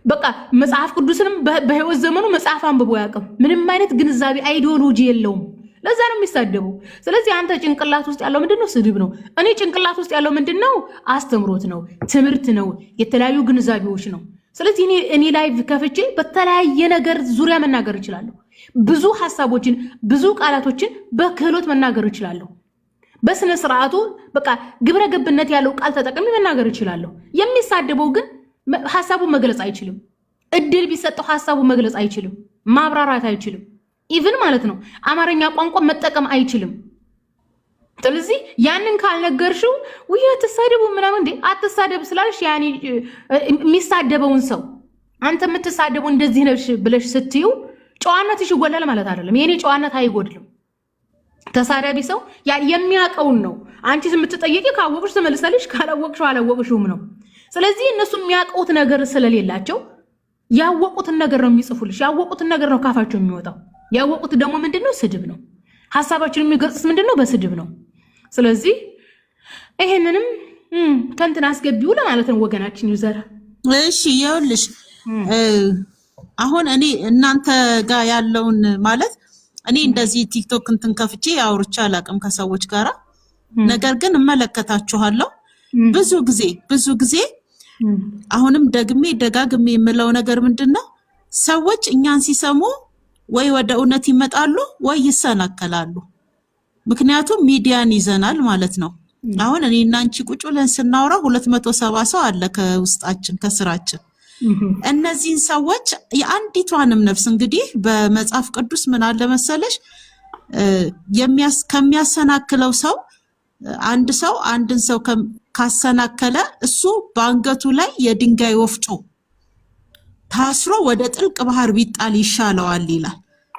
በቃ መጽሐፍ ቅዱስንም በህይወት ዘመኑ መጽሐፍ አንብቦ ያውቅም። ምንም አይነት ግንዛቤ አይዲዮሎጂ የለውም። ለዛ ነው የሚሳደበው። ስለዚህ አንተ ጭንቅላት ውስጥ ያለው ምንድነው? ስድብ ነው። እኔ ጭንቅላት ውስጥ ያለው ምንድነው? አስተምሮት ነው፣ ትምህርት ነው፣ የተለያዩ ግንዛቤዎች ነው። ስለዚህ እኔ ላይቭ ከፍቼ በተለያየ ነገር ዙሪያ መናገር እችላለሁ። ብዙ ሐሳቦችን ብዙ ቃላቶችን በክህሎት መናገር እችላለሁ። በስነ ስርዓቱ በቃ ግብረ ገብነት ያለው ቃል ተጠቅሜ መናገር እችላለሁ። የሚሳደበው ግን ሐሳቡን መግለጽ አይችልም። እድል ቢሰጠው ሐሳቡን መግለጽ አይችልም፣ ማብራራት አይችልም። ኢቭን ማለት ነው አማርኛ ቋንቋ መጠቀም አይችልም። ስለዚህ ያንን ካልነገርሽው ወይ አትሳደቡ ምናምን እንዴ አትሳደብ ስላልሽ ያኔ የሚሳደበውን ሰው አንተ የምትሳደበው እንደዚህ ነሽ ብለሽ ስትዩ ጨዋነትሽ ይጎላል ማለት አይደለም። የኔ ጨዋነት አይጎድልም። ተሳዳቢ ሰው የሚያውቀውን ነው። አንቺ የምትጠይቂ ካወቅሽ ትመልሳለሽ፣ ካላወቅሽው አላወቅሽውም ነው። ስለዚህ እነሱ የሚያውቁት ነገር ስለሌላቸው ያወቁትን ነገር ነው የሚጽፉልሽ። ያወቁትን ነገር ነው ካፋቸው የሚወጣው። ያወቁት ደግሞ ምንድነው? ስድብ ነው። ሐሳባችን የሚገልጽስ ምንድነው? በስድብ ነው። ስለዚህ ይሄንንም ከንትን አስገቢው ለማለት ነው ወገናችን ዩዘር። እሺ ይኸውልሽ አሁን እኔ እናንተ ጋር ያለውን ማለት እኔ እንደዚህ ቲክቶክ እንትን ከፍቼ አውርቻ አላቅም ከሰዎች ጋራ ነገር ግን እመለከታችኋለሁ ብዙ ጊዜ አሁንም ደጋግሜ የምለው ነገር ምንድነው ሰዎች እኛን ሲሰሙ ወይ ወደ እውነት ይመጣሉ ወይ ይሰናከላሉ። ምክንያቱም ሚዲያን ይዘናል ማለት ነው። አሁን እኔ እና አንቺ ቁጭ ብለን ስናወራ 270 ሰው አለ ከውስጣችን ከስራችን። እነዚህን ሰዎች የአንዲቷንም ነፍስ እንግዲህ በመጽሐፍ ቅዱስ ምን አለ መሰለሽ ከሚያሰናክለው ሰው አንድን ሰው ካሰናከለ እሱ በአንገቱ ላይ የድንጋይ ወፍጮ ታስሮ ወደ ጥልቅ ባህር ቢጣል ይሻለዋል ይላል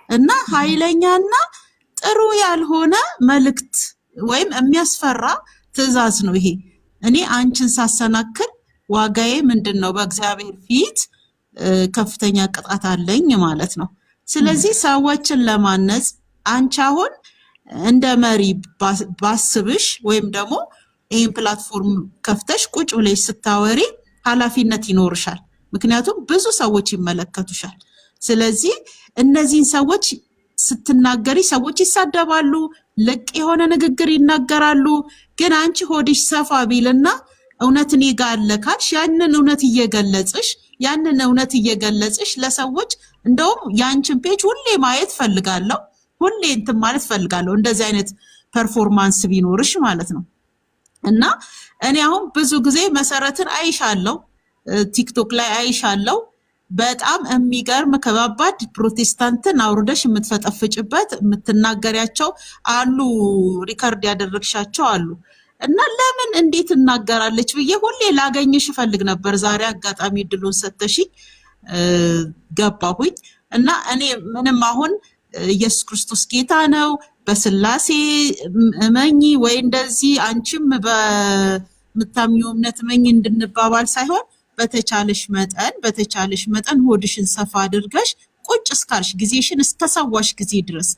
እና ኃይለኛና ጥሩ ያልሆነ መልእክት ወይም የሚያስፈራ ትእዛዝ ነው ይሄ። እኔ አንቺን ሳሰናክል ዋጋዬ ምንድነው? በእግዚአብሔር ፊት ከፍተኛ ቅጣት አለኝ ማለት ነው። ስለዚህ ሰዎችን ለማነጽ አንቺ አሁን እንደ መሪ ባስብሽ ወይም ደግሞ ይሄን ፕላትፎርም ከፍተሽ ቁጭ ብለሽ ስታወሪ ኃላፊነት ይኖርሻል። ምክንያቱም ብዙ ሰዎች ይመለከቱሻል። ስለዚህ እነዚህን ሰዎች ስትናገሪ ሰዎች ይሳደባሉ፣ ልቅ የሆነ ንግግር ይናገራሉ። ግን አንቺ ሆድሽ ሰፋ ቢልና እውነት እኔ ጋር አለ ካልሽ ያንን እውነት እየገለጽሽ ለሰዎች እንደውም ያንቺን ፔጅ ሁሌ ማየት ፈልጋለሁ፣ ሁሌ እንትን ማለት ፈልጋለሁ። እንደዚህ አይነት ፐርፎርማንስ ቢኖርሽ ማለት ነው። እና እኔ አሁን ብዙ ጊዜ መሰረትን አይሻለሁ ቲክቶክ ላይ አይሻለሁ። በጣም የሚገርም ከባባድ ፕሮቴስታንትን አውርደሽ የምትፈጠፍጭበት የምትናገሪያቸው አሉ፣ ሪከርድ ያደረግሻቸው አሉ። እና ለምን እንዴት እናገራለች ብዬ ሁሌ ላገኝሽ ፈልግ ነበር። ዛሬ አጋጣሚ ድሉን ሰተሽኝ ገባሁኝ። እና እኔ ምንም አሁን ኢየሱስ ክርስቶስ ጌታ ነው በስላሴ እመኚ ወይ እንደዚህ አንቺም በምታምኚው እምነት እመኚ እንድንባባል ሳይሆን በተቻለሽ መጠን ሆድሽን ሰፋ አድርገሽ ቁጭ እስካልሽ ጊዜሽን እስከሰዋሽ ጊዜ ድረስ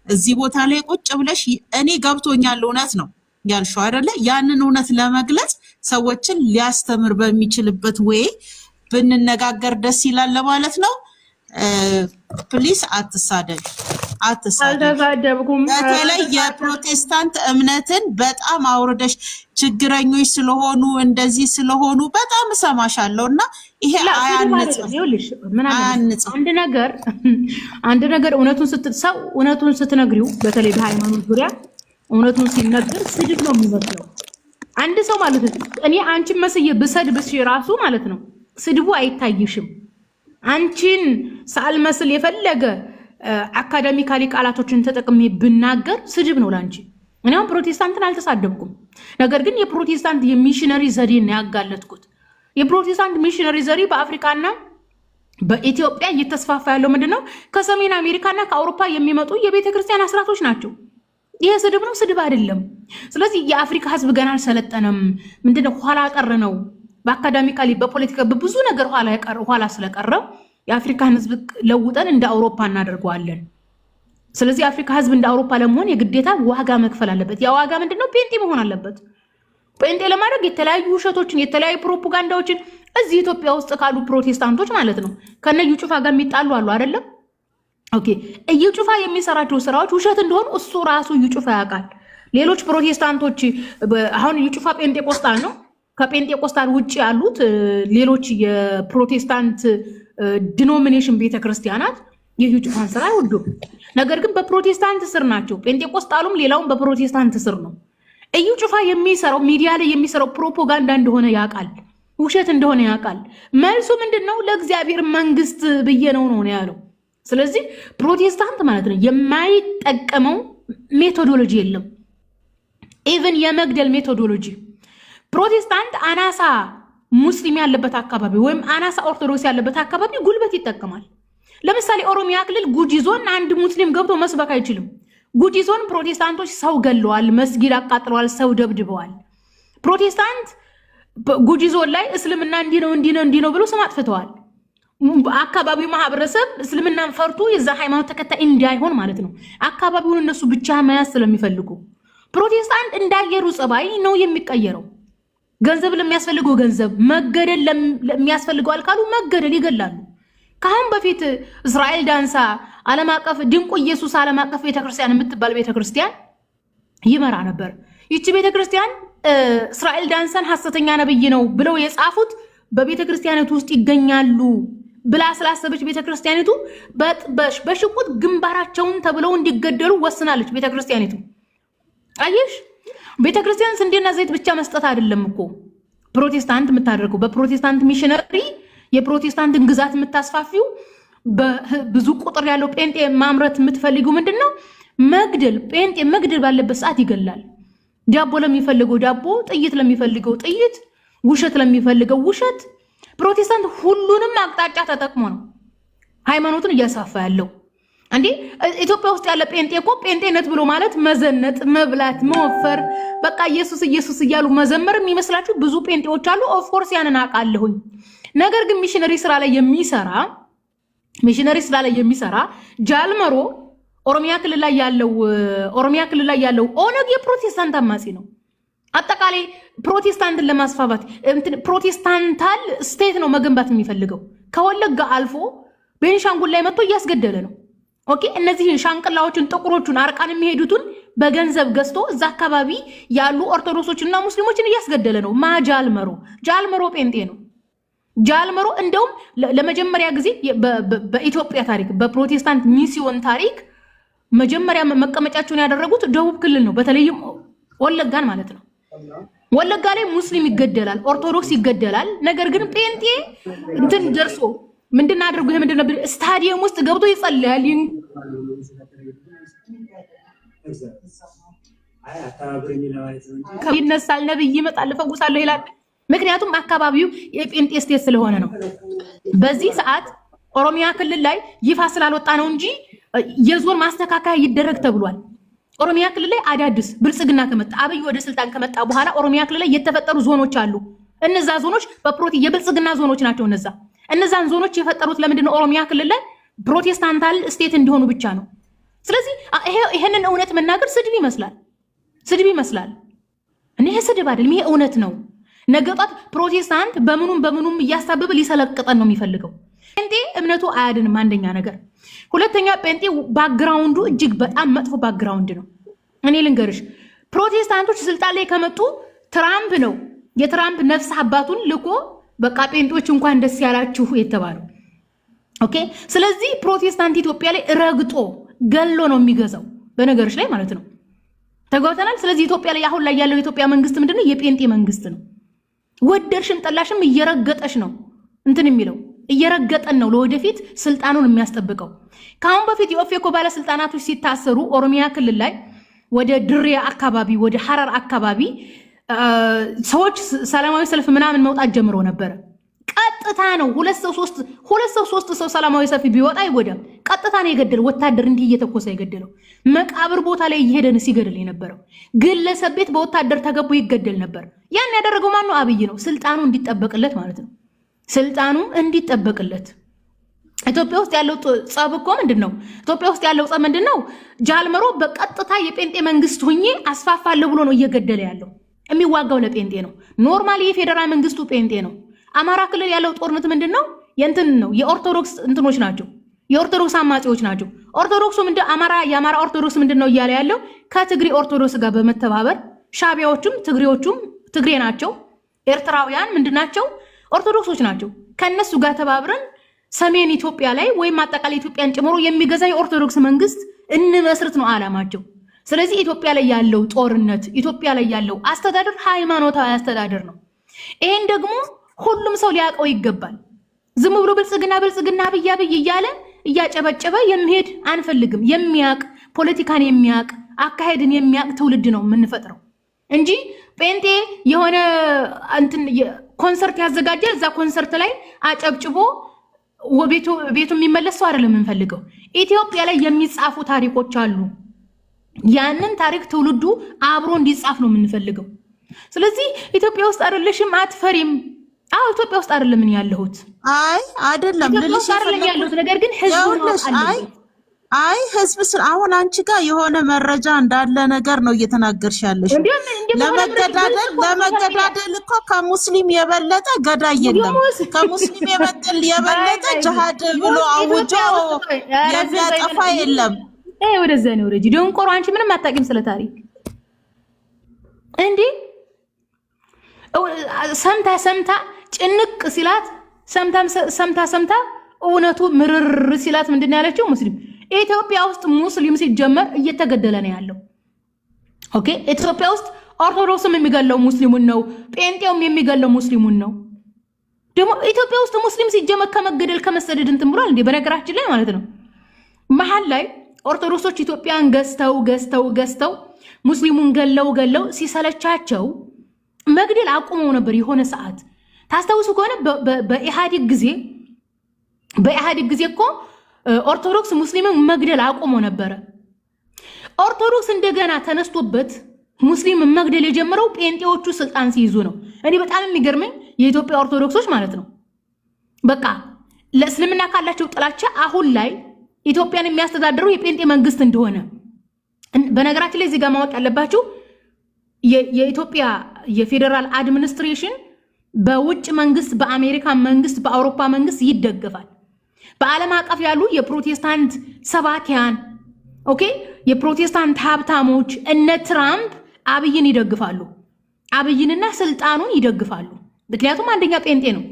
እዚህ ቦታ ላይ ቁጭ ብለሽ እኔ ገብቶኛል እውነት ነው ያልሽው አይደለ? ያንን እውነት ለመግለጽ ሰዎችን ሊያስተምር በሚችልበት ወይ ብንነጋገር ደስ ይላል ለማለት ነው። ፕሊስ አትሳደብ። በተለይ የፕሮቴስታንት እምነትን በጣም አውርደሽ ችግረኞች ስለሆኑ እንደዚህ ስለሆኑ በጣም እሰማሻለሁ እና ይሄ አያንጽም። አንድ ነገር እውነቱን ስትነግሪው በተለይ በሃይማኖት ዙሪያ እውነቱን ሲነገር ስድብ ነው የሚመስለው። አንድ ሰው ማለት ነው እኔ አንቺን መስዬ ብሰድብሽ ራሱ ማለት ነው ስድቡ አይታይሽም። አንቺን ሳልመስል የፈለገ አካዳሚካሊ ቃላቶችን ተጠቅሜ ብናገር ስድብ ነው ላንቺ። እኔ አሁን ፕሮቴስታንትን አልተሳደብኩም። ነገር ግን የፕሮቴስታንት የሚሽነሪ ዘዴ ነው ያጋለጥኩት። የፕሮቴስታንት ሚሽነሪ ዘዴ በአፍሪካና በኢትዮጵያ እየተስፋፋ ያለው ምንድነው? ከሰሜን አሜሪካና ከአውሮፓ የሚመጡ የቤተክርስቲያን አስራቶች ናቸው። ይሄ ስድብ ነው? ስድብ አይደለም። ስለዚህ የአፍሪካ ህዝብ ገና አልሰለጠነም። ምንድነው? ኋላ ቀር ነው። በአካዳሚካሊ በፖለቲካ በብዙ ነገር ኋላ ስለቀረ የአፍሪካን ህዝብ ለውጠን እንደ አውሮፓ እናደርገዋለን። ስለዚህ የአፍሪካ ህዝብ እንደ አውሮፓ ለመሆን የግዴታ ዋጋ መክፈል አለበት። ያ ዋጋ ምንድነው? ጴንጤ መሆን አለበት። ጴንጤ ለማድረግ የተለያዩ ውሸቶችን የተለያዩ ፕሮፓጋንዳዎችን እዚህ ኢትዮጵያ ውስጥ ካሉ ፕሮቴስታንቶች ማለት ነው ከነ እዩ ጩፋ ጋር የሚጣሉ አሉ አይደለም? ኦኬ እዩ ጩፋ የሚሰራቸው ስራዎች ውሸት እንደሆኑ እሱ ራሱ እዩ ጩፋ ያውቃል። ሌሎች ፕሮቴስታንቶች አሁን እዩ ጩፋ ጴንጤቆስጣል ነው። ከጴንጤቆስጣል ውጭ ያሉት ሌሎች የፕሮቴስታንት ዲኖሚኔሽን ቤተክርስቲያናት የዩ ጩፋን ስራ አይወዱም። ነገር ግን በፕሮቴስታንት ስር ናቸው። ጴንጤቆስጣሉም ሌላውም በፕሮቴስታንት ስር ነው። እዩ ጩፋ የሚሰራው ሚዲያ ላይ የሚሰራው ፕሮፓጋንዳ እንደሆነ ያውቃል፣ ውሸት እንደሆነ ያውቃል። መልሱ ምንድነው? ለእግዚአብሔር መንግስት ብዬ ነው ያለው። ስለዚህ ፕሮቴስታንት ማለት ነው የማይጠቀመው ሜቶዶሎጂ የለም። ኢቭን የመግደል ሜቶዶሎጂ ፕሮቴስታንት አናሳ ሙስሊም ያለበት አካባቢ ወይም አናሳ ኦርቶዶክስ ያለበት አካባቢ ጉልበት ይጠቀማል። ለምሳሌ ኦሮሚያ ክልል ጉጂ ዞን አንድ ሙስሊም ገብቶ መስበክ አይችልም። ጉጂ ዞን ፕሮቴስታንቶች ሰው ገለዋል፣ መስጊድ አቃጥለዋል፣ ሰው ደብድበዋል። ፕሮቴስታንት ጉጂ ዞን ላይ እስልምና እንዲህ ነው ብሎ ስም አጥፍተዋል። አካባቢው ማህበረሰብ እስልምናን ፈርቶ የዛ ሃይማኖት ተከታይ እንዳይሆን ማለት ነው። አካባቢውን እነሱ ብቻ መያዝ ስለሚፈልጉ ፕሮቴስታንት እንዳየሩ ጸባይ ነው የሚቀየረው። ገንዘብ ለሚያስፈልገው ገንዘብ፣ መገደል ለሚያስፈልገው አልካሉ መገደል ይገላሉ። ካሁን በፊት እስራኤል ዳንሳ ዓለም አቀፍ ድንቁ ኢየሱስ ዓለም አቀፍ ቤተክርስቲያን የምትባል ቤተክርስቲያን ይመራ ነበር። ይቺ ቤተክርስቲያን እስራኤል ዳንሳን ሐሰተኛ ነብይ ነው ብለው የጻፉት በቤተክርስቲያኒቱ ውስጥ ይገኛሉ ብላ ስላሰበች ቤተክርስቲያኒቱ በሽቁጥ ግንባራቸውን ተብለው እንዲገደሉ ወስናለች። ቤተክርስቲያኒቱ አየሽ፣ ቤተክርስቲያን ስንዴና ዘይት ብቻ መስጠት አይደለም እኮ ፕሮቴስታንት የምታደርገው። በፕሮቴስታንት ሚሽነሪ የፕሮቴስታንትን ግዛት የምታስፋፊው ብዙ ቁጥር ያለው ጴንጤ ማምረት የምትፈልጊው ምንድነው? መግደል። ጴንጤ መግደል ባለበት ሰዓት ይገላል። ዳቦ ለሚፈልገው ዳቦ፣ ጥይት ለሚፈልገው ጥይት፣ ውሸት ለሚፈልገው ውሸት። ፕሮቴስታንት ሁሉንም አቅጣጫ ተጠቅሞ ነው ሃይማኖትን እያሳፋ ያለው። እንዴ ኢትዮጵያ ውስጥ ያለ ጴንጤ እኮ ጴንጤነት ብሎ ማለት መዘነጥ፣ መብላት፣ መወፈር፣ በቃ ኢየሱስ ኢየሱስ እያሉ መዘመር የሚመስላችሁ ብዙ ጴንጤዎች አሉ። ኦፍ ኮርስ ያንን አውቃለሁኝ። ነገር ግን ሚሽነሪ ስራ ላይ የሚሰራ ጃልመሮ ኦሮሚያ ክልል ላይ ያለው ኦነግ የፕሮቴስታንት አማጺ ነው። አጠቃላይ ፕሮቴስታንትን ለማስፋፋት ፕሮቴስታንታል ስቴት ነው መገንባት የሚፈልገው። ከወለጋ አልፎ ቤንሻንጉል ላይ መጥቶ እያስገደለ ነው። ኦኬ፣ እነዚህ ሻንቅላዎችን ጥቁሮቹን አርቃን የሚሄዱትን በገንዘብ ገዝቶ እዛ አካባቢ ያሉ ኦርቶዶክሶችና ሙስሊሞችን እያስገደለ ነው። ጃልመሮ ጴንጤ ነው። ጃልመሮ እንደውም ለመጀመሪያ ጊዜ በኢትዮጵያ ታሪክ በፕሮቴስታንት ሚስዮን ታሪክ መጀመሪያ መቀመጫቸውን ያደረጉት ደቡብ ክልል ነው። በተለይም ወለጋን ማለት ነው። ወለጋ ላይ ሙስሊም ይገደላል፣ ኦርቶዶክስ ይገደላል። ነገር ግን ጴንጤ እንትን ደርሶ ምንድን አድርጎ ይሄ ምንድን ነበር ስታዲየም ውስጥ ገብቶ ይጸልያል፣ ይነሳል፣ ነብይ ይመጣል፣ እፈውሳለሁ ይላል። ምክንያቱም አካባቢው የጴንጤ ስቴት ስለሆነ ነው። በዚህ ሰዓት ኦሮሚያ ክልል ላይ ይፋ ስላልወጣ ነው እንጂ የዞን ማስተካከያ ይደረግ ተብሏል። ኦሮሚያ ክልል ላይ አዳዲስ ብልጽግና ከመጣ አብይ ወደ ስልጣን ከመጣ በኋላ ኦሮሚያ ክልል ላይ የተፈጠሩ ዞኖች አሉ። እነዛ ዞኖች የብልጽግና ዞኖች ናቸው። እነዛን ዞኖች የፈጠሩት ለምንድን ነው? ኦሮሚያ ክልል ላይ ፕሮቴስታንታል ስቴት እንዲሆኑ ብቻ ነው። ስለዚህ ይሄንን እውነት መናገር ስድብ ይመስላል። ይሄ ስድብ አይደለም፣ ይሄ እውነት ነው። ነገ ጧት ፕሮቴስታንት በምኑም እያሳበበ ሊሰለቅጠን ነው የሚፈልገው። ጴንጤ እምነቱ አያድንም፣ አንደኛ ነገር። ሁለተኛ ጴንጤ ባክግራውንዱ እጅግ በጣም መጥፎ ባክግራውንድ ነው። እኔ ልንገርሽ፣ ፕሮቴስታንቶች ስልጣን ላይ ከመጡ ትራምፕ ነው የትራምፕ ነፍስ አባቱን ልኮ በቃ ጴንጤዎች እንኳን ደስ ያላችሁ የተባሉ። ኦኬ፣ ስለዚህ ፕሮቴስታንት ኢትዮጵያ ላይ ረግጦ ገሎ ነው የሚገዛው፣ በነገርሽ ላይ ማለት ነው። ተጓውተናል። ስለዚህ ኢትዮጵያ ላይ አሁን ላይ ያለው የኢትዮጵያ መንግስት ምንድነው? የጴንጤ መንግስት ነው። ወደርሽም ጠላሽም እየረገጠሽ ነው እንትን የሚለው እየረገጠን ነው ለወደፊት ስልጣኑን የሚያስጠብቀው። ከአሁን በፊት የኦፌኮ ባለስልጣናቶች ሲታሰሩ ኦሮሚያ ክልል ላይ ወደ ድሬ አካባቢ ወደ ሐረር አካባቢ ሰዎች ሰላማዊ ሰልፍ ምናምን መውጣት ጀምሮ ነበረ። ቀጥታ ነው ሁለት ሰው ሶስት ሰው ሰላማዊ ሰልፍ ቢወጣ አይጎዳም። ቀጥታ ነው የገደለው። ወታደር እንዲህ እየተኮሰ የገደለው። መቃብር ቦታ ላይ እየሄደን ሲገድል የነበረው ግለሰብ ቤት በወታደር ተገቦ ይገደል ነበር። ያን ያደረገው ማን ነው? አብይ ነው። ስልጣኑ እንዲጠበቅለት ማለት ነው። ስልጣኑ እንዲጠበቅለት። ኢትዮጵያ ውስጥ ያለው ጸብ እኮ ምንድነው? ኢትዮጵያ ውስጥ ያለው ጸብ ምንድነው? ጃልመሮ በቀጥታ የጴንጤ መንግስት ሁኜ አስፋፋለሁ ብሎ ነው እየገደለ ያለው። የሚዋጋው ለጴንጤ ነው። ኖርማሊ የፌደራል መንግስቱ ጴንጤ ነው። አማራ ክልል ያለው ጦርነት ምንድነው? የእንትን ነው የኦርቶዶክስ እንትኖች ናቸው። የኦርቶዶክስ አማጺዎች ናቸው። ኦርቶዶክሱ የአማራ ኦርቶዶክስ ምንድነው እያለ ያለው? ከትግሪ ኦርቶዶክስ ጋር በመተባበር ሻቢያዎቹም ትግሬዎቹም ትግሬ ናቸው። ኤርትራውያን ምንድናቸው? ኦርቶዶክሶች ናቸው። ከነሱ ጋር ተባብረን ሰሜን ኢትዮጵያ ላይ ወይም አጠቃላይ ኢትዮጵያን ጨምሮ የሚገዛ የኦርቶዶክስ መንግስት እንመስርት ነው አላማቸው። ስለዚህ ኢትዮጵያ ላይ ያለው ጦርነት፣ ኢትዮጵያ ላይ ያለው አስተዳደር ሃይማኖታዊ አስተዳደር ነው። ይሄን ደግሞ ሁሉም ሰው ሊያውቀው ይገባል። ዝም ብሎ ብልጽግና አብይ እያለ እያጨበጨበ የሚሄድ አንፈልግም። የሚያውቅ ፖለቲካን የሚያውቅ አካሄድን የሚያውቅ ትውልድ ነው የምንፈጥረው እንጂ ጴንጤ የሆነ እንትን ኮንሰርት ያዘጋጃል። እዛ ኮንሰርት ላይ አጨብጭቦ ቤቱ የሚመለስ ሰው አይደለም የምንፈልገው። ኢትዮጵያ ላይ የሚጻፉ ታሪኮች አሉ። ያንን ታሪክ ትውልዱ አብሮ እንዲጻፍ ነው የምንፈልገው። ስለዚህ ኢትዮጵያ ውስጥ አይደለሽም፣ አዎ ኢትዮጵያ ውስጥ አይደለም ምን ያለሁት። አይ አይደለም ልልሽ ያለሁት ነገር ግን ህዝብ አይ ህዝብ አሁን አንቺ ጋር የሆነ መረጃ እንዳለ ነገር ነው እየተናገርሽ ያለሽ። ለመገዳደል እኮ ከሙስሊም የበለጠ ገዳይ የለም። ከሙስሊም የበለጠ ጅሃድ ብሎ አውጆ የሚያጠፋ የለም። ወደዛ ነው ወረጂ ደንቆሮ። አንቺ ምንም አታውቂም ስለ ታሪክ እንዴ። ሰምታ ጭንቅ ሲላት ሰምታ እውነቱ ምርር ሲላት ምንድን ያለችው? ሙስሊም ኢትዮጵያ ውስጥ ሙስሊም ሲጀመር እየተገደለ ነው ያለው። ኦኬ ኢትዮጵያ ውስጥ ኦርቶዶክስም የሚገለው ሙስሊሙን ነው፣ ጴንጤውም የሚገለው ሙስሊሙን ነው። ደግሞ ኢትዮጵያ ውስጥ ሙስሊም ሲጀመር ከመገደል ከመሰደድ እንትን ብሏል እንዴ? በነገራችን ላይ ማለት ነው መሀል ላይ ኦርቶዶክሶች ኢትዮጵያን ገዝተው ሙስሊሙን ገለው ሲሰለቻቸው መግደል አቁመው ነበር። የሆነ ሰዓት ታስታውሱ ከሆነ በኢህአዴግ ጊዜ እኮ ኦርቶዶክስ ሙስሊምን መግደል አቁሞ ነበረ። ኦርቶዶክስ እንደገና ተነስቶበት ሙስሊም መግደል የጀመረው ጴንጤዎቹ ስልጣን ሲይዙ ነው። እኔ በጣም የሚገርመኝ የኢትዮጵያ ኦርቶዶክሶች ማለት ነው በቃ ለእስልምና ካላቸው ጥላቻ አሁን ላይ ኢትዮጵያን የሚያስተዳድረው የጴንጤ መንግስት እንደሆነ። በነገራችን ላይ እዚህ ጋር ማወቅ ያለባችሁ የኢትዮጵያ የፌዴራል አድሚኒስትሬሽን በውጭ መንግስት፣ በአሜሪካ መንግስት፣ በአውሮፓ መንግስት ይደገፋል። በዓለም አቀፍ ያሉ የፕሮቴስታንት ሰባኪያን ኦኬ የፕሮቴስታንት ሀብታሞች እነ ትራምፕ አብይን ይደግፋሉ። አብይንና ስልጣኑን ይደግፋሉ። ምክንያቱም አንደኛ ጴንጤ ነው።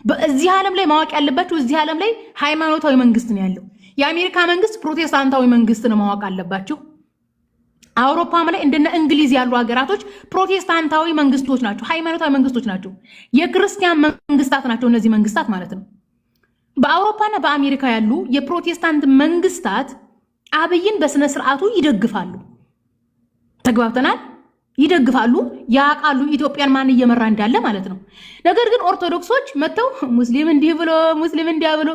በዚህ ዓለም ላይ ማወቅ ያለባችሁ እዚህ ዓለም ላይ ሃይማኖታዊ መንግስት ነው ያለው። የአሜሪካ መንግስት ፕሮቴስታንታዊ መንግስት ነው ማወቅ አለባችሁ። አውሮፓም ላይ እንደነ እንግሊዝ ያሉ ሀገራቶች ፕሮቴስታንታዊ መንግስቶች ናቸው፣ ሃይማኖታዊ መንግስቶች ናቸው። የክርስቲያን መንግስታት ናቸው እነዚህ መንግስታት ማለት ነው። በአውሮፓና በአሜሪካ ያሉ የፕሮቴስታንት መንግስታት አብይን በስነ ስርዓቱ ይደግፋሉ። ተግባብተናል? ይደግፋሉ፣ ያውቃሉ ኢትዮጵያን ማን እየመራ እንዳለ ማለት ነው። ነገር ግን ኦርቶዶክሶች መተው ሙስሊም እንዲህ ብሎ ሙስሊም እንዲያ ብሎ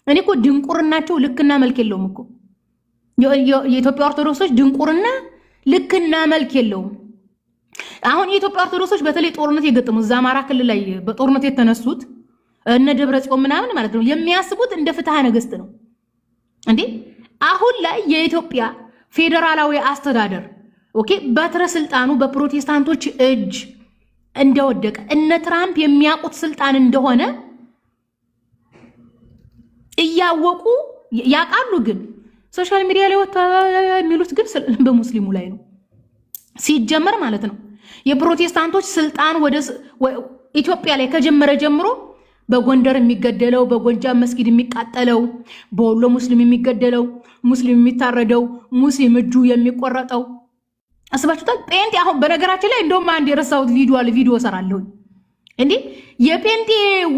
እኔ እኮ ድንቁርናቸው ልክና መልክ የለውም እኮ የኢትዮጵያ ኦርቶዶክሶች ድንቁርና ልክና መልክ የለውም። አሁን የኢትዮጵያ ኦርቶዶክሶች በተለይ ጦርነት የገጠሙት እዛ አማራ ክልል ላይ በጦርነት የተነሱት እነ ደብረ ጽዮን ምናምን ማለት ነው የሚያስቡት እንደ ፍትሐ ነገስት ነው እንዴ። አሁን ላይ የኢትዮጵያ ፌዴራላዊ አስተዳደር ኦኬ በትረ ስልጣኑ በፕሮቴስታንቶች እጅ እንደወደቀ እነ ትራምፕ የሚያውቁት ስልጣን እንደሆነ እያወቁ ያውቃሉ። ግን ሶሻል ሚዲያ ላይ ወጣ የሚሉት ግን በሙስሊሙ ላይ ነው ሲጀመር ማለት ነው። የፕሮቴስታንቶች ስልጣን ወደ ኢትዮጵያ ላይ ከጀመረ ጀምሮ በጎንደር የሚገደለው፣ በጎጃም መስጊድ የሚቃጠለው፣ በወሎ ሙስሊም የሚገደለው፣ ሙስሊም የሚታረደው፣ ሙስሊም እጁ የሚቆረጠው አስባችሁታል? ጴንጤ አሁን በነገራችን ላይ እንደውም አንድ የረሳሁት ቪዲዮ እሰራለሁ እንዴ። የጴንጤ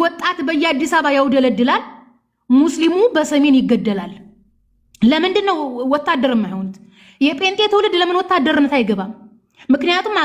ወጣት በየአዲስ አበባ ያውደለድላል፣ ሙስሊሙ በሰሜን ይገደላል። ለምንድን ነው ወታደር የማይሆኑት? የጴንጤ ትውልድ ለምን ወታደርነት አይገባም? ምክንያቱም